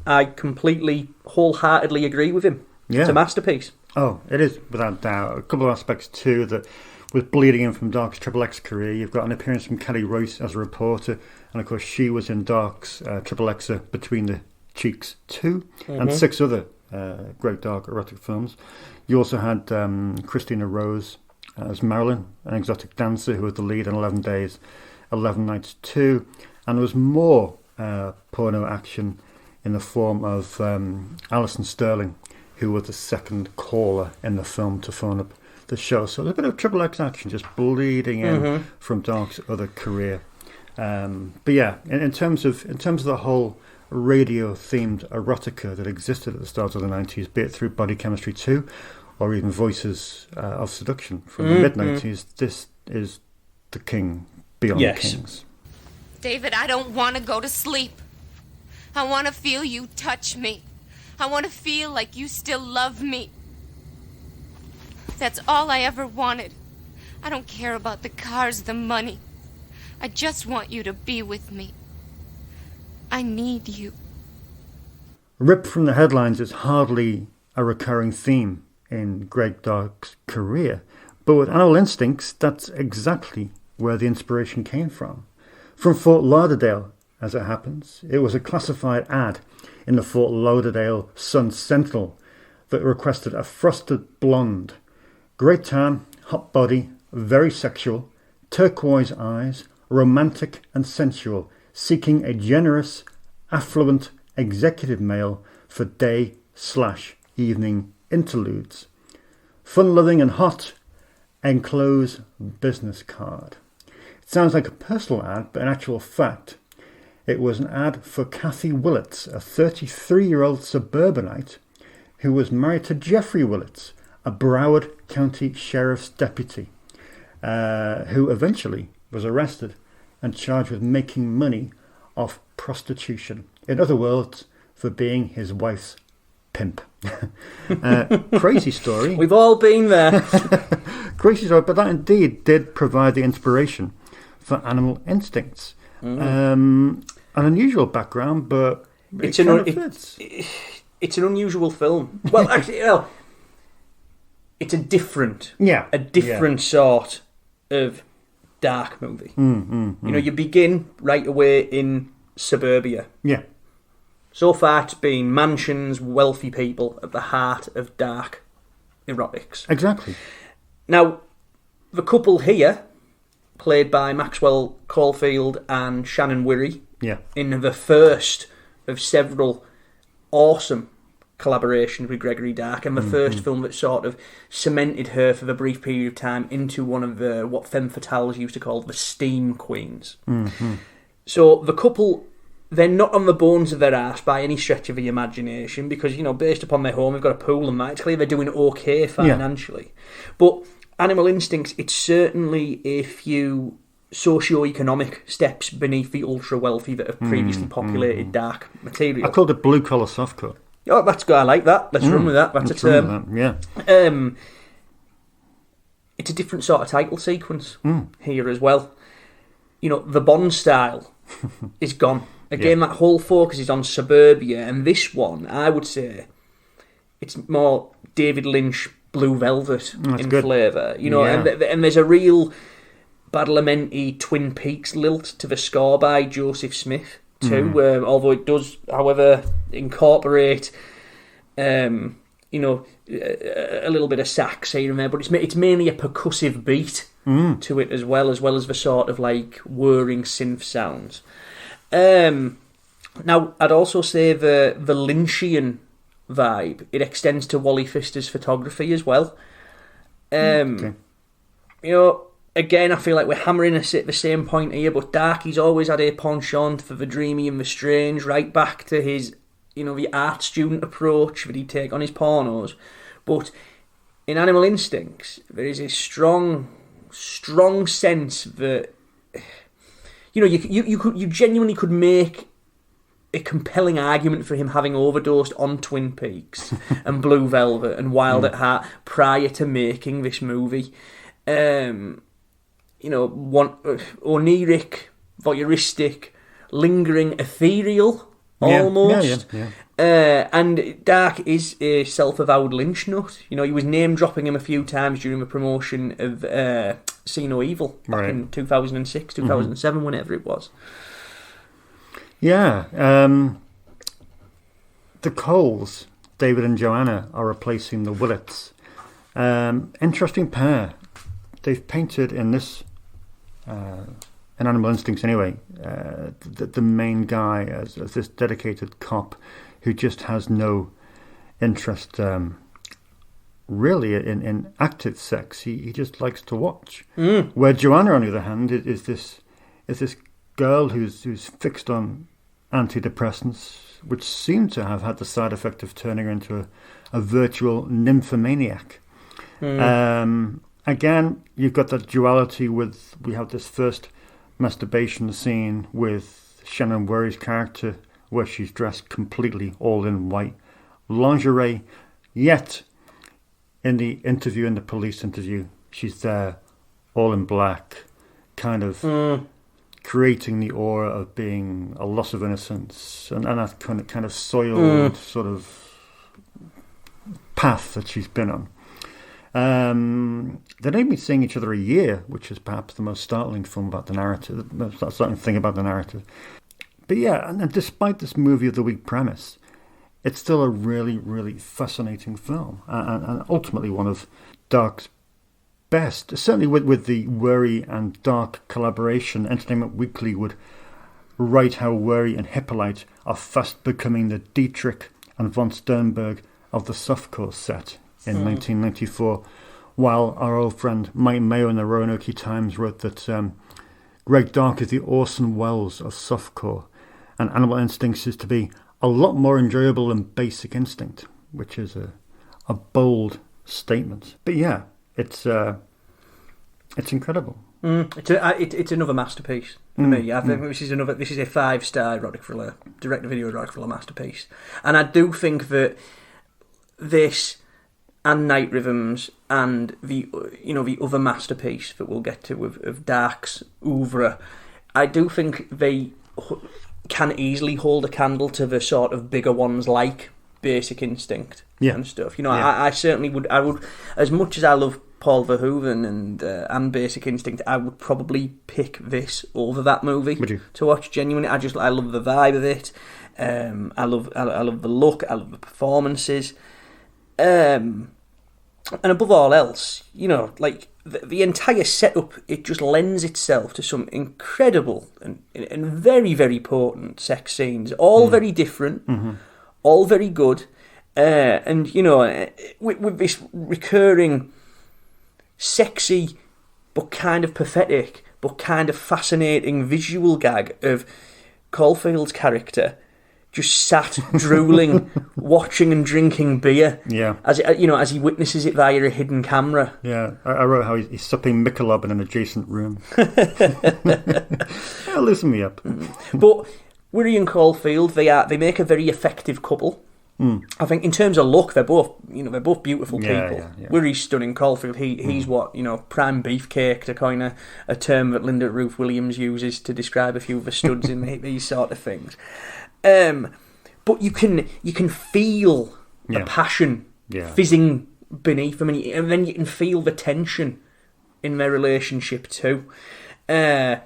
I completely, wholeheartedly agree with him. Yeah. It's a masterpiece. Oh, it is, without doubt. A couple of aspects too that was bleeding in from Dark's Triple X career. You've got an appearance from Kelly Royce as a reporter, and of course she was in Dark's Triple Xer Between the Cheeks 2 and 6 other great dark erotic films. You also had Christina Rose as Marilyn, an exotic dancer who was the lead in 11 Days, 11 Nights 2, and there was more porno action in the form of Alison Sterling, who was the second caller in the film to phone up the show. So there's a bit of Triple X action just bleeding in from Dark's other career. But yeah, in terms of the whole radio-themed erotica that existed at the start of the 90s, be it through Body Chemistry 2 or even Voices of Seduction from the mid-90s, this is the king beyond kings. David, I don't want to go to sleep. I want to feel you touch me. I want to feel like you still love me. That's all I ever wanted. I don't care about the cars, the money. I just want you to be with me. I need you. Ripped from the headlines is hardly a recurring theme in Greg Dark's career, but with Animal Instincts, that's exactly where the inspiration came from. From Fort Lauderdale, as it happens, it was a classified ad in the Fort Lauderdale Sun Sentinel that requested a frosted blonde. Great tan, hot body, very sexual, turquoise eyes, romantic and sensual, seeking a generous, affluent executive male for day/evening interludes. Fun-loving and hot, enclose business card. It sounds like a personal ad, but in actual fact, it was an ad for Kathy Willits, a 33-year-old suburbanite who was married to Jeffrey Willits, a Broward County Sheriff's deputy, who eventually was arrested and charged with making money off prostitution. In other words, for being his wife's pimp. Crazy story. We've all been there. Crazy story, but that indeed did provide the inspiration for Animal Instincts. An unusual background, but it's an unusual film. Well, actually, it's a different, sort of Dark movie. You know, you begin right away in suburbia. Yeah. So far, it's been mansions, wealthy people at the heart of dark erotics. Exactly. Now, the couple here, played by Maxwell Caulfield and Shannon Wirry, in the first of several awesome collaborations with Gregory Dark, and the first film that sort of cemented her for the brief period of time into one of the, what femme fatales used to call, the steam queens. So the couple, they're not on the bones of their arse by any stretch of the imagination, because, you know, based upon their home, they've got a pool and that. It's clear they're doing okay financially. But Animal Instincts, it's certainly a few socio-economic steps beneath the ultra-wealthy that have previously populated dark material. I called it blue-collar softcore. Oh, that's good. I like that. Let's run with that. That's a term. It's a different sort of title sequence here as well. You know, the Bond style is gone. Again, that whole focus is on suburbia, and this one, I would say, it's more David Lynch, Blue Velvet in flavour. You know, and there's a real Badalamenti Twin Peaks lilt to the score by Joseph Smith too, although it does, however, incorporate, you know, a little bit of sax here and there, but it's mainly a percussive beat to it as well as the sort of like whirring synth sounds. Now, I'd also say the Lynchian vibe, it extends to Wally Pfister's photography as well. You know, again, I feel like we're hammering us at the same point here, but Darky's always had a penchant for the dreamy and the strange, right back to his, you know, the art student approach that he'd take on his pornos. But in Animal Instincts, there is a strong sense that, you know, you genuinely could make a compelling argument for him having overdosed on Twin Peaks and Blue Velvet and Wild at Heart prior to making this movie. You know, oniric, voyeuristic, lingering, ethereal, almost. And Dark is a self-avowed Lynch nut. You know, he was name-dropping him a few times during the promotion of See No Evil back in 2006, 2007, whenever it was. Yeah. The Coles, David and Joanna, are replacing the Willets. Interesting pair. They've painted in this, in Animal Instincts anyway, the main guy as this dedicated cop who just has no interest really in active sex. He just likes to watch. Where Joanna, on the other hand, is this girl who's fixed on antidepressants, which seem to have had the side effect of turning her into a virtual nymphomaniac. Again, you've got that duality with, we have this first masturbation scene with Shannon Wirry's character where she's dressed completely all in white lingerie, yet in the police interview, she's there all in black, kind of creating the aura of being a loss of innocence and that kind of soiled sort of path that she's been on. They'd only been seeing each other a year, which is perhaps the most startling thing about the narrative. But yeah, and despite this movie of the week premise, it's still a really, really fascinating film, and ultimately one of Dark's best. Certainly with the Wirry and Dark collaboration, Entertainment Weekly would write how Wirry and Hippolyte are fast becoming the Dietrich and von Sternberg of the softcore set in 1994, while our old friend Mike Mayo in the Roanoke Times wrote that Greg Dark is the Orson Welles of softcore, and Animal Instincts is to be a lot more enjoyable than Basic Instinct, which is a bold statement. But yeah, it's incredible. It's another masterpiece for me. I think this is a 5-star erotic thriller, direct-to-video erotic thriller masterpiece, and I do think that this and Night Rhythms and the other masterpiece that we'll get to of Dark's oeuvre, I do think they can easily hold a candle to the sort of bigger ones like Basic Instinct and stuff. You know, I certainly would. I would, as much as I love Paul Verhoeven and Basic Instinct, I would probably pick this over that movie to watch. Genuinely, I love the vibe of it. I love the look. I love the performances. And above all else, like the entire setup, it just lends itself to some incredible and very, very potent sex scenes. All very different, all very good. And, with this recurring, sexy, but kind of pathetic, but kind of fascinating visual gag of Caulfield's character just sat drooling, watching and drinking beer. Yeah. As he witnesses it via a hidden camera. Yeah, I wrote how he's supping Michelob in an adjacent room. Loosen me up. But Wirry and Caulfield, they make a very effective couple. I think in terms of look, they're both beautiful people. Yeah. Wirry's stunning. Caulfield, he's what, prime beefcake, to coin a term that Linda Ruth Williams uses to describe a few of the studs in these sort of things. But you can feel the passion fizzing beneath them, and then you can feel the tension in their relationship too. I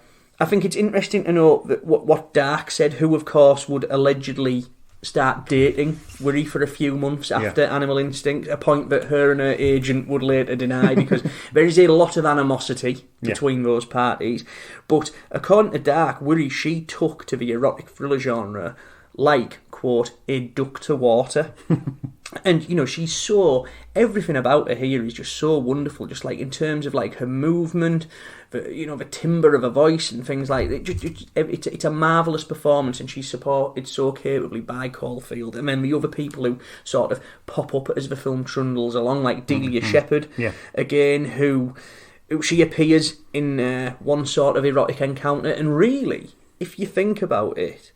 think it's interesting to note that what Dark said, who of course would allegedly start dating Wirry for a few months after Animal Instinct, a point that her and her agent would later deny, because there is a lot of animosity between those parties. But according to Dark, Wirry, she took to the erotic thriller genre like, quote, a duck to water. And, she saw everything about her here is just so wonderful, just like in terms of like her movement, the timbre of her voice and things like that. It's a marvellous performance, and she's supported so capably by Caulfield. And then the other people who sort of pop up as the film trundles along, like Delia Shepherd, again, who she appears in one sort of erotic encounter. And really, if you think about it,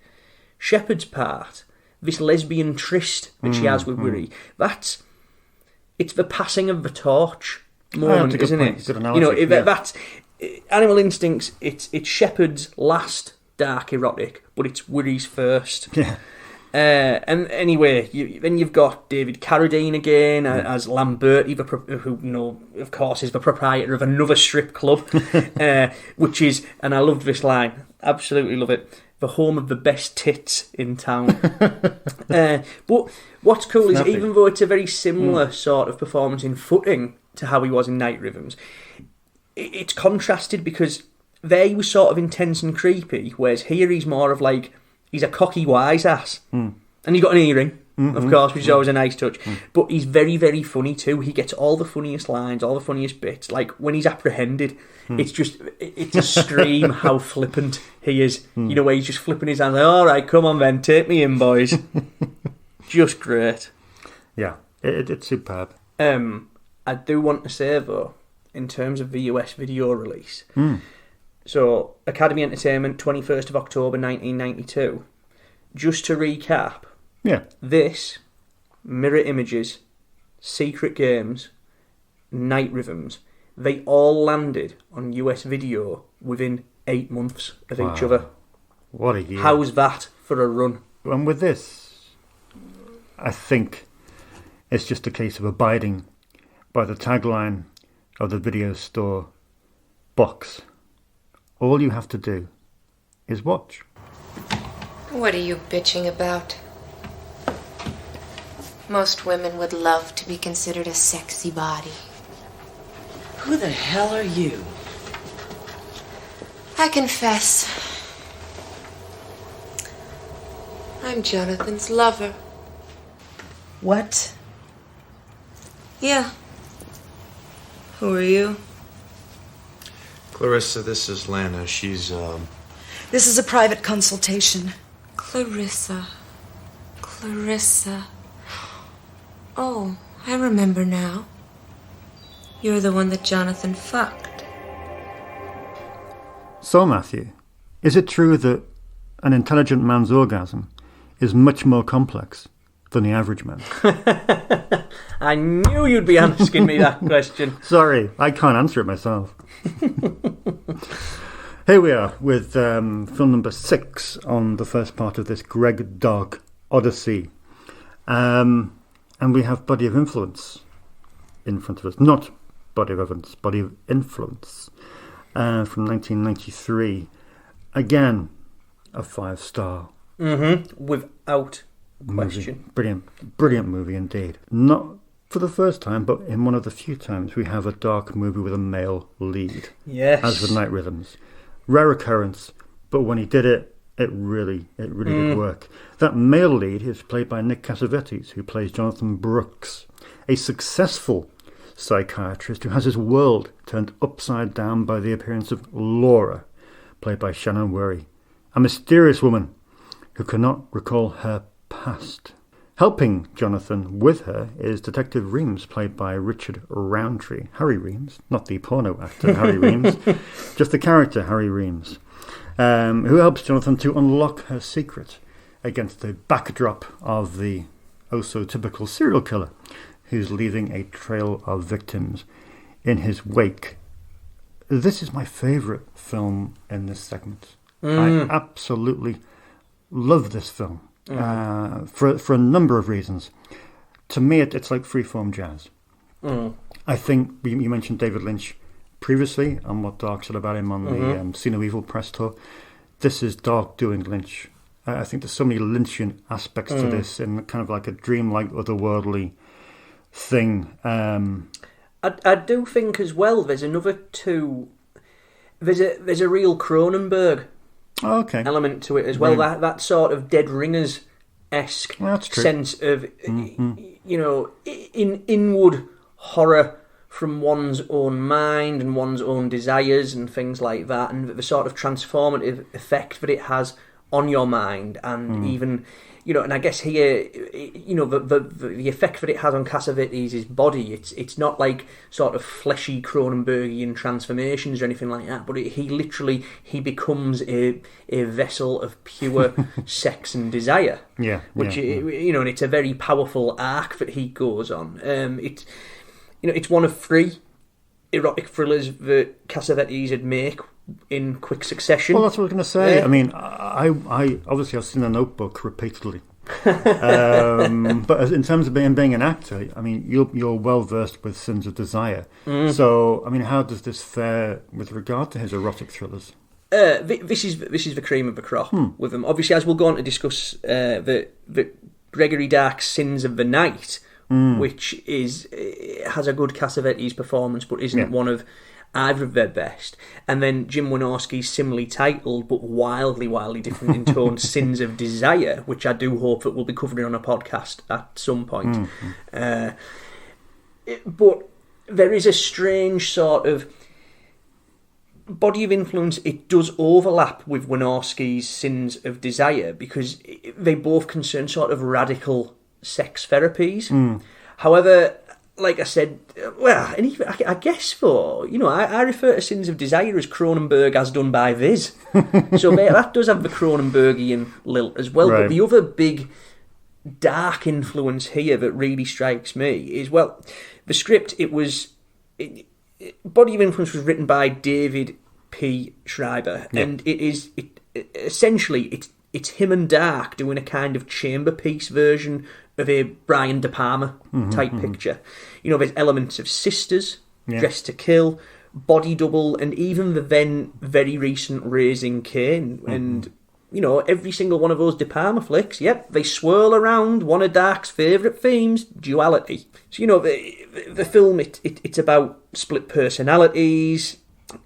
Shepherd's part, this lesbian tryst that she has with Wirry, it's the passing of the torch moment, isn't it? Good analogy. That's Animal Instincts. It's Shepherd's last dark erotic, but it's Wirry's first. Yeah. And anyway, then you've got David Carradine again as Lamberti, who, of course, is the proprietor of another strip club, which is, and I loved this line, absolutely love it, the home of the best tits in town. But what's cool is, even though it's a very similar sort of performance in footing to how he was in Night Rhythms, it's contrasted because there he was sort of intense and creepy, whereas here he's more of like, he's a cocky wise ass. And he's got an earring, of course, which is always a nice touch. But he's very, very funny too. He gets all the funniest lines, all the funniest bits. Like when he's apprehended, it's a stream how flippant he is. Where he's just flipping his hands like, all right, come on then, take me in, boys. Just great. Yeah, it's superb. I do want to say, though, in terms of the US video release, so Academy Entertainment, 21st of October 1992. Just to recap, this, Mirror Images, Secret Games, Night Rhythms, they all landed on US video within 8 months of each other. What a year. How's that for a run? And with this, I think it's just a case of abiding by the tagline of the video store box. All you have to do is watch. What are you bitching about? Most women would love to be considered a sexy body. Who the hell are you? I confess, I'm Jonathan's lover. What? Yeah. Who are you? Clarissa, this is Lana. She's, This is a private consultation. Clarissa. Oh, I remember now. You're the one that Jonathan fucked. So, Matthew, is it true that an intelligent man's orgasm is much more complex than the average man? I knew you'd be asking me that question. Sorry, I can't answer it myself. Here we are with film number 6 on the first part of this Greg Dark Odyssey. And we have Body of Influence in front of us. Not body of evidence, body of influence, from 1993. Again, a 5-star. Without question. Brilliant movie indeed. Not for the first time, but in one of the few times we have a dark movie with a male lead. Yes. As with Night Rhythms. Rare occurrence, but when he did it, it really did work. That male lead is played by Nick Cassavetes, who plays Jonathan Brooks, a successful psychiatrist who has his world turned upside down by the appearance of Laura, played by Shannon Worry, a mysterious woman who cannot recall her past. Helping Jonathan with her is Detective Reams, played by Richard Roundtree. Harry Reams, not the porno actor Harry Reams, just the character Harry Reams, who helps Jonathan to unlock her secret against the backdrop of the oh-so-typical serial killer who's leaving a trail of victims in his wake. This is my favourite film in this segment. I absolutely love this film. For a number of reasons. To me, it's like freeform jazz. I think you mentioned David Lynch previously and what Dark said about him on the See No Evil press tour. This is Dark doing Lynch. I think there's so many Lynchian aspects to this, and kind of like a dreamlike, otherworldly thing. I do think as well. There's another two. There's a real Cronenberg. Element to it as well. Right. That sort of Dead Ringers-esque sense of, inward horror from one's own mind and one's own desires and things like that, and the sort of transformative effect that it has on your mind, and even, and I guess here, the effect that it has on Cassavetes' body, it's not like sort of fleshy Cronenbergian transformations or anything like that, but he becomes a vessel of pure sex and desire. And it's a very powerful arc that he goes on. It's one of 3 erotic thrillers that Cassavetes would make in quick succession. Well, that's what I was going to say. I mean, I obviously I've seen The Notebook repeatedly. But in terms of being an actor, I mean, you're well versed with Sins of Desire. So, I mean, how does this fare with regard to his erotic thrillers? This is the cream of the crop with them. Obviously, as we'll go on to discuss the Gregory Dark's Sins of the Night, which has a good Cassavetes performance, but isn't one of either of their best. And then Jim Wynorski's similarly titled but wildly different in tone Sins of Desire, which I do hope that we'll be covering on a podcast at some point. But there is a strange sort of body of influence. It does overlap with Wynorski's Sins of Desire because they both concern sort of radical sex therapies. However, like I said, well, and even, I guess I refer to Sins of Desire as Cronenberg as done by Viz. So that does have the Cronenbergian lilt as well. Right. But the other big dark influence here that really strikes me is, well, the script, Body of Influence was written by David P. Schreiber, and essentially it's him and Dark doing a kind of chamber piece version of a Brian De Palma type picture. There's elements of Sisters, Dressed to Kill, Body Double, and even the then very recent Raising Cain. And, every single one of those De Palma flicks, they swirl around one of Dark's favourite themes, duality. So, the film, it's about split personalities,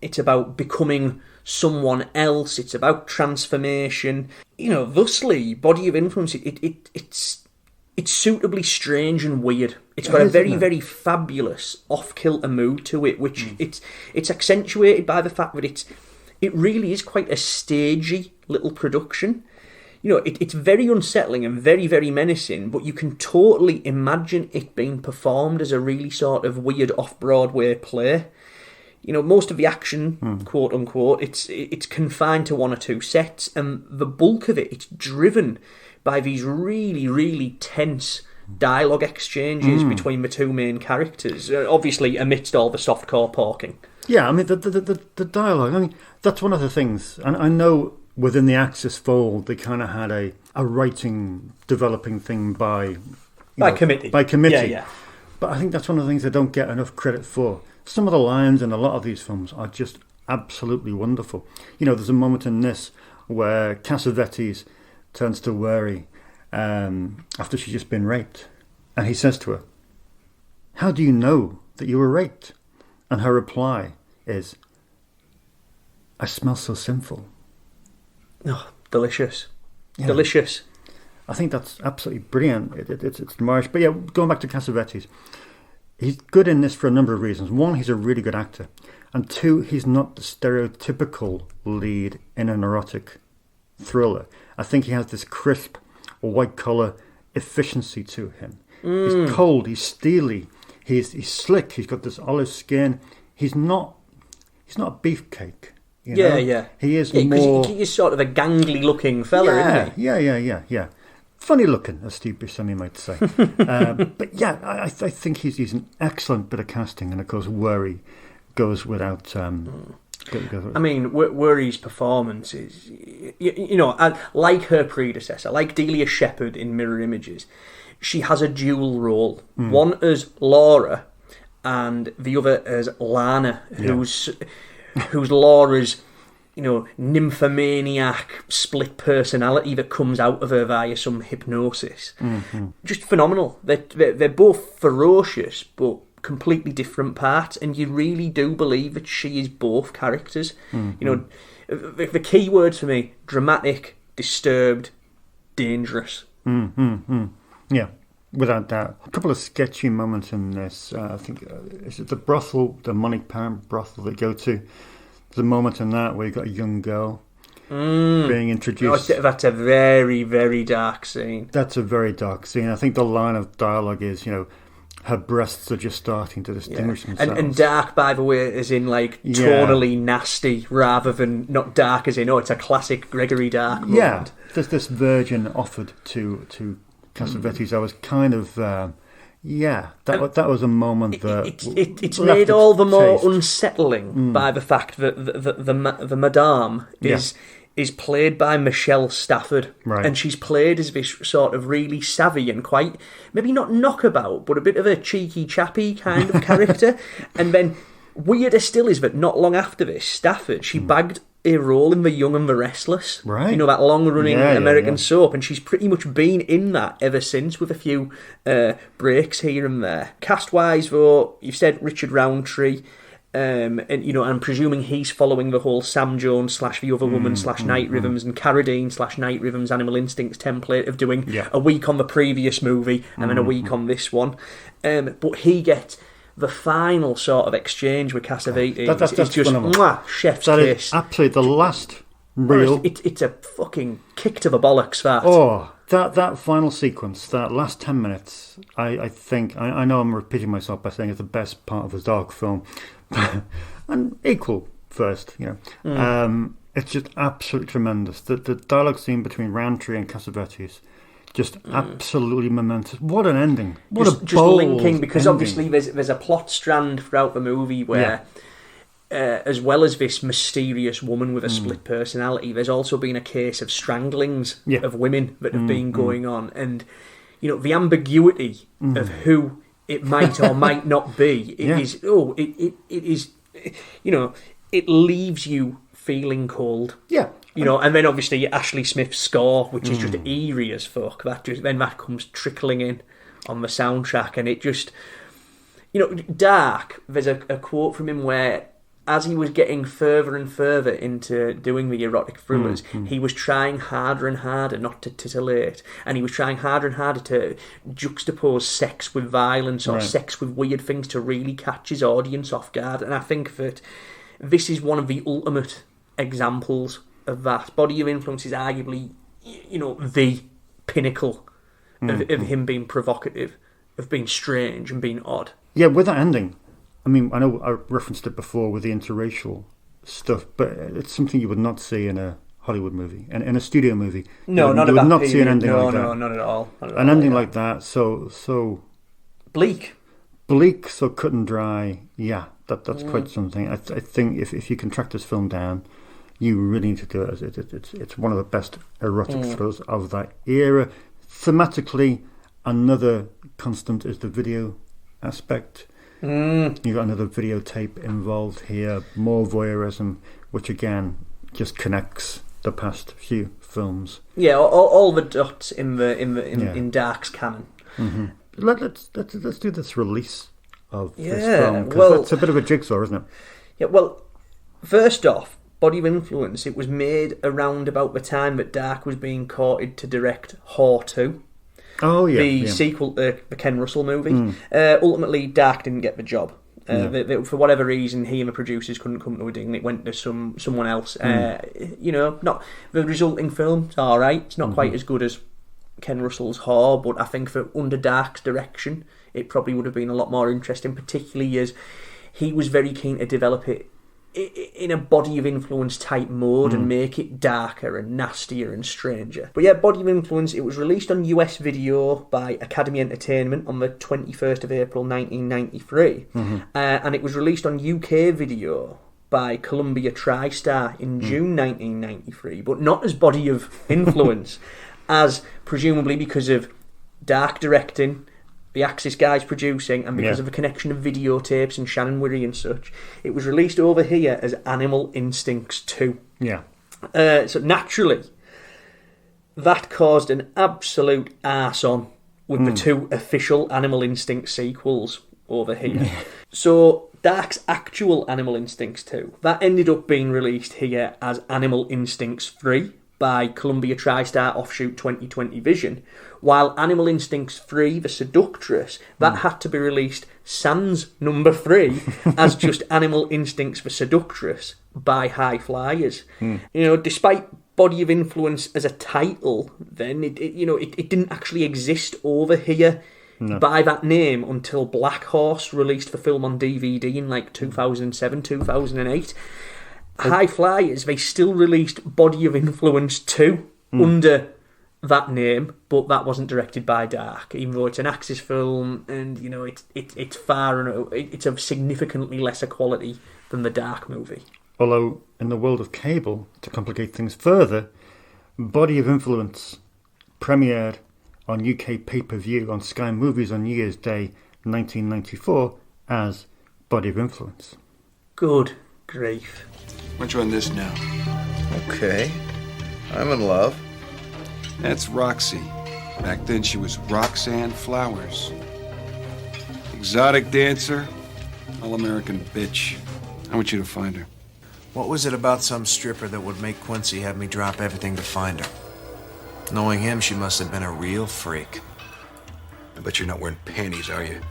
it's about becoming someone else, it's about transformation. Thusly, Body of Influence, it's suitably strange and weird. It's got a very very off-kilter mood to it, which it's accentuated by the fact that it really is quite a stagey little production. It's very unsettling and very very menacing, but you can totally imagine it being performed as a really sort of weird off-Broadway play. Most of the action, quote unquote, it's confined to 1 or 2 sets, and the bulk of it's driven by these really, really tense dialogue exchanges between the 2 main characters, obviously amidst all the softcore porking. Yeah, I mean, the dialogue, I mean, that's one of the things, and I know within the Axis fold they kind of had a writing, developing thing by committee. By committee. Yeah. But I think that's one of the things they don't get enough credit for. some of the lines in a lot of these films are just absolutely wonderful. You know, there's a moment in this where Cassavetes turns to Worry after she's just been raped, and he says to her, "How do you know that you were raped?" And her reply is, "I smell so sinful." Oh, delicious. Yeah. Delicious. I think that's absolutely brilliant. It's Moorish. But yeah, going back to Cassavetes, he's good in this for a number of reasons. One, he's a really good actor. And two, he's not the stereotypical lead in an erotic thriller. I think he has this crisp, white-collar efficiency to him. He's cold, he's steely, he's slick, he's got this olive skin. He's not a beefcake. You know? Yeah. He is more... He's sort of a gangly looking fella, isn't he? Yeah. Funny looking, as Steve Buscemi might say. But yeah, I think he's an excellent bit of casting, and of course Worry goes without... I mean, Worry's performance is, you know, like her predecessor, like Delia Shepard in Mirror Images, she has a dual role. One as Laura, and the other as Lana, who's Laura's, you know, nymphomaniac split personality that comes out of her via some hypnosis. Just phenomenal. They're both ferocious, but completely different parts, and you really do believe that she is both characters. You know, the key words for me: dramatic, disturbed, dangerous. Yeah, without doubt. A couple of sketchy moments in this. I think is it the brothel, the money parent brothel they go to. There's a moment in that where you've got a young girl being introduced. That's a very, very dark scene. That's a very dark scene. I think the line of dialogue is, you know, her breasts are just starting to distinguish themselves. And dark, by the way, is in like tonally nasty, rather than not dark as in, it's a classic Gregory Dark moment. Yeah, there's this virgin offered to Cassavetes. I was kind of... that was a moment that... It's made all the more unsettling by the fact that the Madame is played by Michelle Stafford. Right. And she's played as this sort of really savvy and quite, maybe not knockabout, but a bit of a cheeky chappy kind of character. And then, weirder still is that not long after this, Stafford, she bagged a role in The Young and the Restless. Right. You know, that long-running American soap, and she's pretty much been in that ever since, with a few breaks here and there. Cast-wise, though, you've said Richard Roundtree, and you know, I'm presuming he's following the whole Sam Jones / The Other Woman / Night Rhythms and Carradine / Night Rhythms Animal Instincts template of doing a week on the previous movie and then a week on this one. But he gets... the final sort of exchange with Cassavetes that's is just chef's kiss. Absolutely the last real... It's a fucking kick to the bollocks, that. Oh, that final sequence, that last 10 minutes, I think... I know I'm repeating myself by saying it's the best part of the Dark film. And equal first, you know. It's just absolutely tremendous. The dialogue scene between Roundtree and Cassavetes... just absolutely momentous. What an ending! What a bold linking, because ending. Obviously there's a plot strand throughout the movie where, as well as this mysterious woman with a split personality, there's also been a case of stranglings of women that have been going on, and you know, the ambiguity of who it might or might not be. It is, you know, it leaves you feeling cold. Yeah. You know, and then obviously Ashley Smith's score, which is just eerie as fuck. That comes trickling in on the soundtrack, and it just, you know, Dark. There's a quote from him where, as he was getting further and further into doing the erotic thrillers, he was trying harder and harder not to titillate, and he was trying harder and harder to juxtapose sex with violence or sex with weird things to really catch his audience off guard. And I think that this is one of the ultimate examples of that. Body of Influence is arguably, you know, the pinnacle of him being provocative, of being strange and being odd. Yeah, with that ending, I mean, I know I referenced it before with the interracial stuff, but it's something you would not see in a Hollywood movie, and in a studio movie. No, you would not see an ending like that. No, not at all. An ending like that, so bleak, so cut and dry. Yeah, that's quite something. I think if you can track this film down, you really need to do it. It's one of the best erotic thrillers of that era. Thematically, another constant is the video aspect. You've got another videotape involved here, more voyeurism, which again just connects the past few films. Yeah, all the dots in Dark's canon. Mm-hmm. Let's do this release of this film, because it's a bit of a jigsaw, isn't it? Yeah, well, first off, Body of Influence, it was made around about the time that Dark was being courted to direct Whore 2. Oh, yeah. The sequel to the Ken Russell movie. Ultimately, Dark didn't get the job. For whatever reason, he and the producers couldn't come to a deal, and it went to someone else. Not the resulting film. It's all right. It's not quite as good as Ken Russell's Whore, but I think for under Dark's direction, it probably would have been a lot more interesting, particularly as he was very keen to develop it in a Body of Influence type mode and make it darker and nastier and stranger. But yeah, Body of Influence, it was released on US video by Academy Entertainment on the 21st of April 1993, and it was released on UK video by Columbia TriStar in June 1993, but not as Body of Influence, as presumably because of Dark directing, the Axis guys producing, and because of a connection of videotapes and Shannon Wirry and such, it was released over here as Animal Instincts 2. Yeah. So naturally, that caused an absolute arse on with the two official Animal Instincts sequels over here. So Dark's actual Animal Instincts 2, that ended up being released here as Animal Instincts 3 by Columbia TriStar offshoot 2020 Vision, while Animal Instincts 3, The Seductress, that had to be released sans number 3 as just Animal Instincts, The Seductress by High Flyers. Despite Body of Influence as a title, then it didn't actually exist over here by that name until Black Horse released the film on DVD in like 2007, 2008. High Flyers, they still released Body of Influence 2 under that name, but that wasn't directed by Dark, even though it's an Axis film, and it's it's of significantly lesser quality than the Dark movie. Although in the world of cable, to complicate things further, Body of Influence premiered on UK pay-per-view on Sky Movies on New Year's Day 1994 as Body of Influence. Good grief. Which one this now? Okay. I'm in love. That's Roxy. Back then she was Roxanne Flowers. Exotic dancer, all-American bitch. I want you to find her. What was it about some stripper that would make Quincy have me drop everything to find her? Knowing him, she must have been a real freak. I bet you're not wearing panties, are you?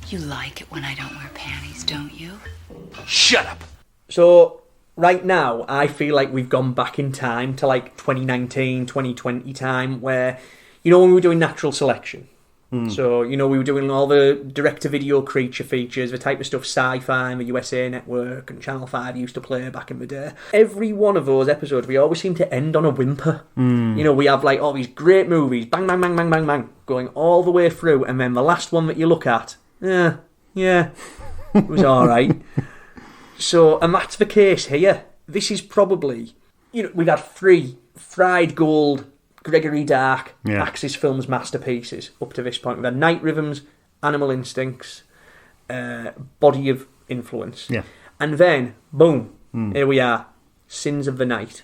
You like it when I don't wear panties, don't you? Shut up! So, right now, I feel like we've gone back in time to like 2019, 2020 time, where, when we were doing natural selection. So, we were doing all the direct-to-video creature features, the type of stuff Sci-Fi and the USA Network and Channel 5 used to play back in the day. Every one of those episodes, we always seem to end on a whimper. We have like all these great movies, bang, bang, bang, bang, bang, bang, going all the way through, and then the last one that you look at, yeah, it was all right. So, and that's the case here. This is probably, we've had 3 fried gold Gregory Dark Axis Films masterpieces up to this point. We've had Night Rhythms, Animal Instincts, Body of Influence. Yeah. And then, boom, here we are, Sins of the Night.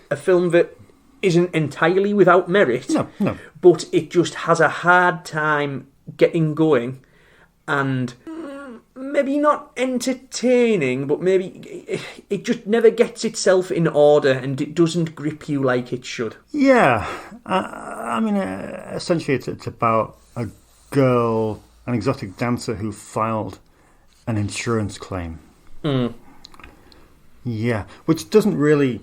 A film that isn't entirely without merit, no. But it just has a hard time getting going, and maybe not entertaining, but maybe it just never gets itself in order, and it doesn't grip you like it should. Yeah, I mean, essentially it's about a girl, an exotic dancer who filed an insurance claim. Yeah, which doesn't really,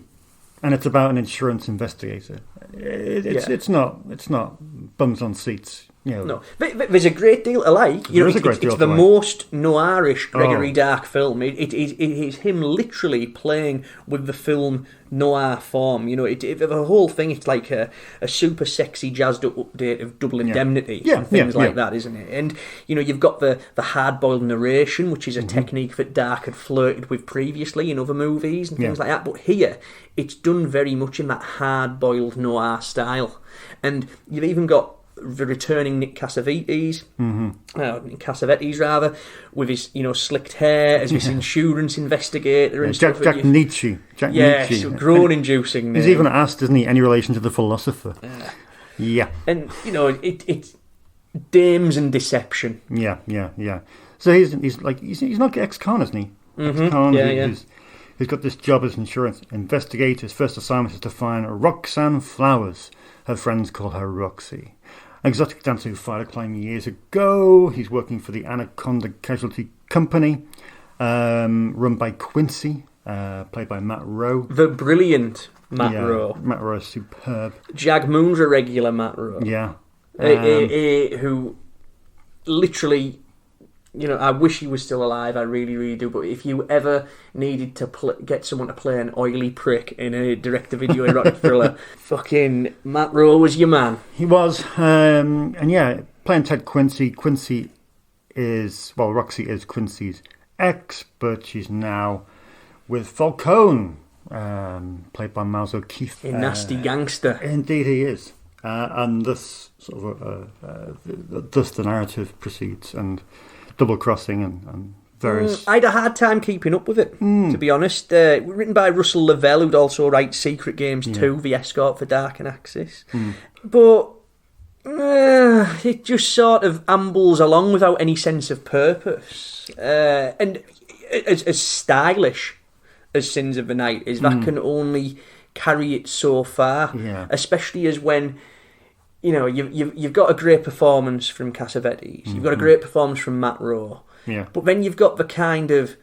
and it's about an insurance investigator. It's not bums on seats. No, there's a great deal to like. It's the most noirish Gregory Dark film. It is him literally playing with the film noir form. The whole thing, it's like a super sexy jazzed up update of Double Indemnity and things like that, isn't it? And you've got the hard-boiled narration, which is a technique that Dark had flirted with previously in other movies and things like that. But here, it's done very much in that hard-boiled noir style. And you've even got the returning Nick Cassavetes, Mm-hmm. Cassavetes rather, with his slicked hair as this insurance investigator and stuff. Jack Nietzsche. Nietzsche. Groan-inducing. He's even asked, isn't he, any relation to the philosopher? Yeah. And it's dames and deception. Yeah. So he's not ex-con, isn't he? Mm-hmm. Ex-con. He's got this job as insurance investigator. His first assignment is to find Roxanne Flowers. Her friends call her Roxy. An exotic dancer who fired a climb years ago. He's working for the Anaconda Casualty Company, run by Quincy, played by Matt Rowe. The brilliant Matt Rowe. Matt Rowe is superb. Jag Moon's regular Matt Rowe. Yeah. Who literally... I wish he was still alive, I really, really do, but if you ever needed to get someone to play an oily prick in a direct-to-video erotic thriller, fucking Matt Rowe was your man. He was, and playing Ted Quincy. Roxy is Quincy's ex, but she's now with Falcone, played by Miles O'Keefe. A nasty gangster. Indeed he is. And thus, thus the narrative proceeds, and double-crossing and various... I had a hard time keeping up with it, to be honest. Written by Russell Lavelle, who'd also write Secret Games 2, The Escort for Dark and Axis. But it just sort of ambles along without any sense of purpose. And as stylish as Sins of the Night is, that can only carry it so far. Yeah. Especially as when... you've got a great performance from Cassavetes. You've got a great performance from Matt Rowe. Yeah. But then you've got the kind of...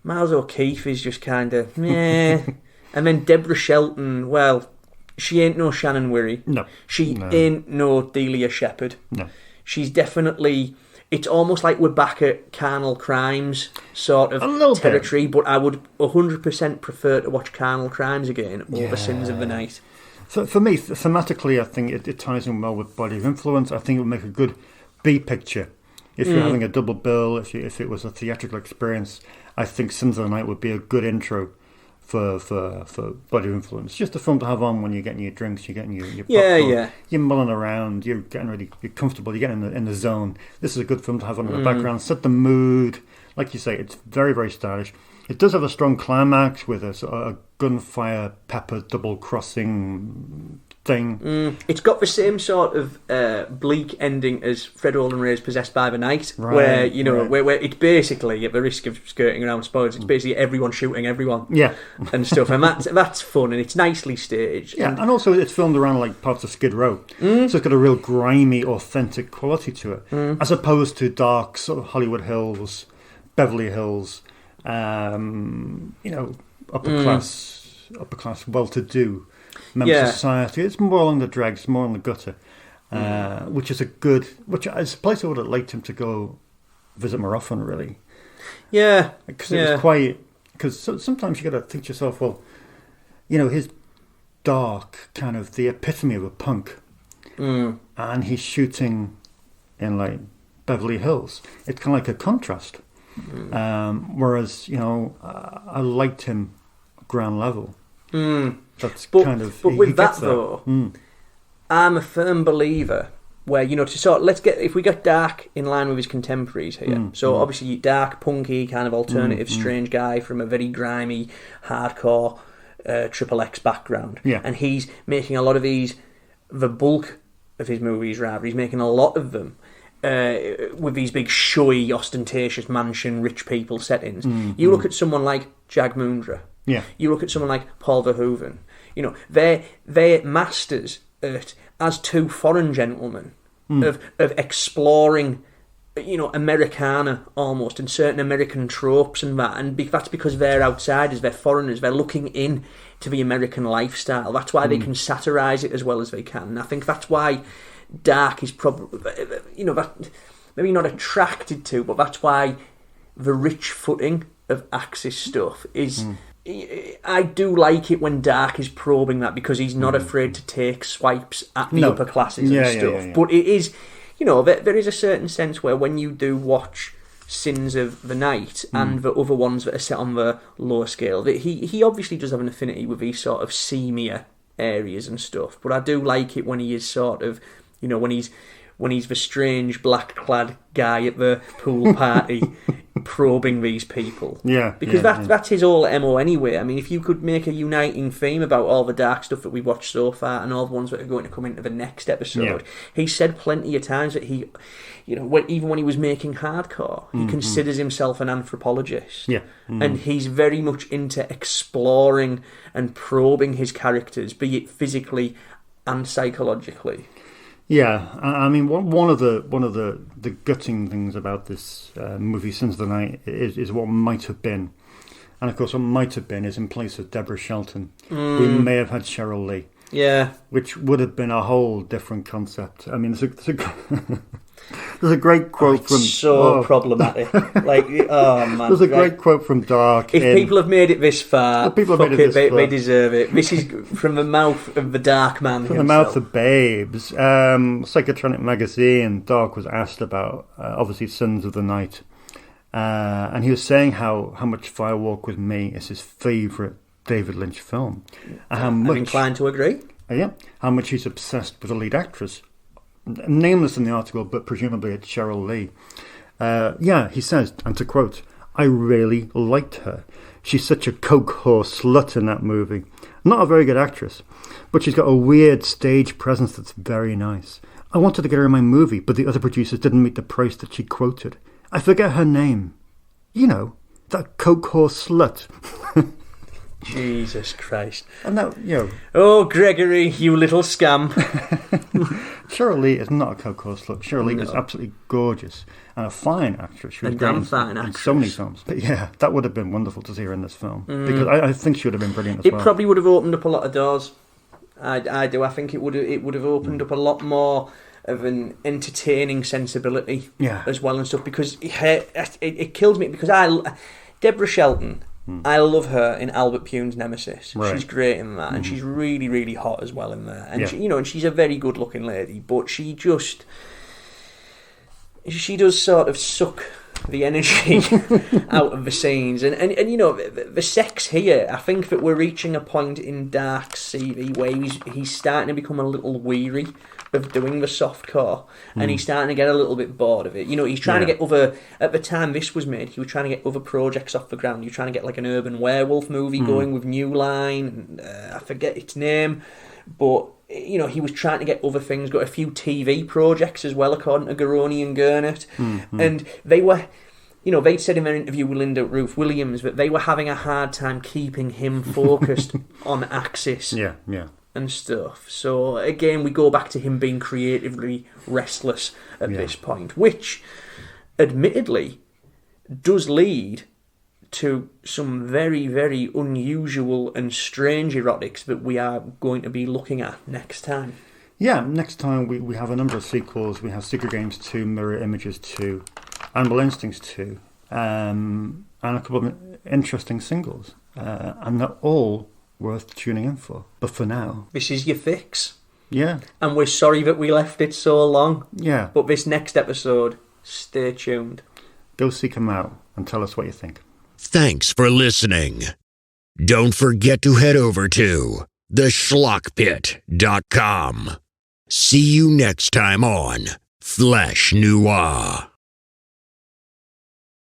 Miles O'Keefe is just kind of... meh. And then Deborah Shelton, well, she ain't no Shannon Wirry. No. She ain't no Delia Shepherd. No. She's definitely... It's almost like we're back at Carnal Crimes sort of territory, but I would 100% prefer to watch Carnal Crimes again over Sins of the Night. So for me, thematically, I think it ties in well with Body of Influence. I think it would make a good B picture. If you're having a double bill, if it was a theatrical experience, I think Sins of the Night would be a good intro for Body of Influence. Just a film to have on when you're getting your drinks, you're getting your popcorn, you're mulling around, you're getting ready, you're comfortable, you're getting in the zone. This is a good film to have on in the background, set the mood. Like you say, it's very, very stylish. It does have a strong climax with a gunfire pepper double-crossing thing. It's got the same sort of bleak ending as Fred Olen Ray's Possessed by the Night, where it's basically, at the risk of skirting around spoilers, it's basically everyone shooting everyone, and stuff, and that's fun, and it's nicely staged. Yeah, and also it's filmed around like parts of Skid Row, so it's got a real grimy, authentic quality to it, as opposed to dark sort of Hollywood Hills, Beverly Hills. Upper class, well-to-do members of society. It's more along the dregs, more on the gutter, which is a place I would have liked him to go visit more often, really. Yeah, because it was quite. Because sometimes you got to think to yourself, well, his dark kind of the epitome of a punk, and he's shooting in like Beverly Hills. It's kind of like a contrast. Whereas, I liked him ground level. But with that though, I'm a firm believer where, if we get Dark in line with his contemporaries here. So obviously dark, punky, kind of alternative, strange guy from a very grimy, hardcore Triple X background. Yeah. And he's making a lot of these, the bulk of his movies rather, he's making a lot of them with these big, showy, ostentatious mansion, rich people settings. You look at someone like Jag Moondra. Yeah. You look at someone like Paul Verhoeven. They're masters at, as two foreign gentlemen, of exploring, Americana almost, and certain American tropes and that. And that's because they're outsiders, they're foreigners, they're looking in to the American lifestyle. That's why they can satirise it as well as they can. And I think that's why Dark is probably, maybe not attracted to, but that's why the rich footing of Axis stuff is... I do like it when Dark is probing that, because he's not afraid to take swipes at the upper classes and stuff. Yeah. But it is, there is a certain sense where when you do watch Sins of the Night and the other ones that are set on the lower scale, that he obviously does have an affinity with these sort of seamier areas and stuff. But I do like it when he is sort of You know, when he's the strange black-clad guy at the pool party probing these people. Yeah. Because that's his whole MO anyway. I mean, if you could make a uniting theme about all the dark stuff that we've watched so far and all the ones that are going to come into the next episode, he said plenty of times that he, you know, even when he was making Hardcore, he considers himself an anthropologist. Yeah. And he's very much into exploring and probing his characters, be it physically and psychologically. Yeah, I mean, one of the gutting things about this movie, Sins of the Night, is what might have been, and of course, what might have been is in place of Deborah Shelton, we may have had Cheryl Lee. Yeah, which would have been a whole different concept. I mean, there's a great quote from problematic. Like, oh man, there's a great quote from Dark. If people have made it this far, they deserve it. This is from the mouth of the Dark man. From the mouth of Babes. Psychotronic Magazine. Dark was asked about obviously Sins of the Night, and he was saying how much Firewalk with Me is his favourite David Lynch film. I'm inclined to agree. Yeah, how much he's obsessed with the lead actress. Nameless in the article, but presumably it's Cheryl Lee. He says, and to quote, "I really liked her. She's such a coke whore slut in that movie. Not a very good actress, but she's got a weird stage presence that's very nice. I wanted to get her in my movie, but the other producers didn't meet the price that she quoted. I forget her name. You know, that coke whore slut." Jesus Christ. And that, you know... Oh, Gregory, you little scam. Cheryl Lee is not a coke whore slut. Cheryl Lee is absolutely gorgeous and a fine actress. She was great in so many films. But yeah, that would have been wonderful to see her in this film. Because I think she would have been brilliant as well. It probably would have opened up a lot of doors. I do. I think it would have opened up a lot more of an entertaining sensibility as well and stuff. Because it kills me because Deborah Shelton... I love her in Albert Pune's Nemesis. Right. She's great in that, and she's really, really hot as well in there. And she, and she's a very good-looking lady, but she does sort of suck the energy out of the scenes. And the sex here, I think that we're reaching a point in Dark's CV where he's starting to become a little weary of doing the softcore, and he's starting to get a little bit bored of it. He's trying to get at the time this was made, he was trying to get other projects off the ground. He was trying to get like an urban werewolf movie going with New Line, I forget its name, but he was trying to get other things, got a few TV projects as well, according to Garoni and Gurnett, and they were... they'd said in their interview with Linda Ruth Williams that they were having a hard time keeping him focused on Axis. And stuff. So again, we go back to him being creatively restless at this point, which admittedly does lead to some very, very unusual and strange erotics that we are going to be looking at next time. Yeah, next time we have a number of sequels. We have Secret Games 2, Mirror Images 2, Animal Instincts 2, and a couple of interesting singles. And they're all worth tuning in for. But for now... This is your fix. Yeah. And we're sorry that we left it so long. Yeah. But this next episode, stay tuned. Go seek them out and tell us what you think. Thanks for listening. Don't forget to head over to theschlockpit.com. See you next time on Flesh Noir.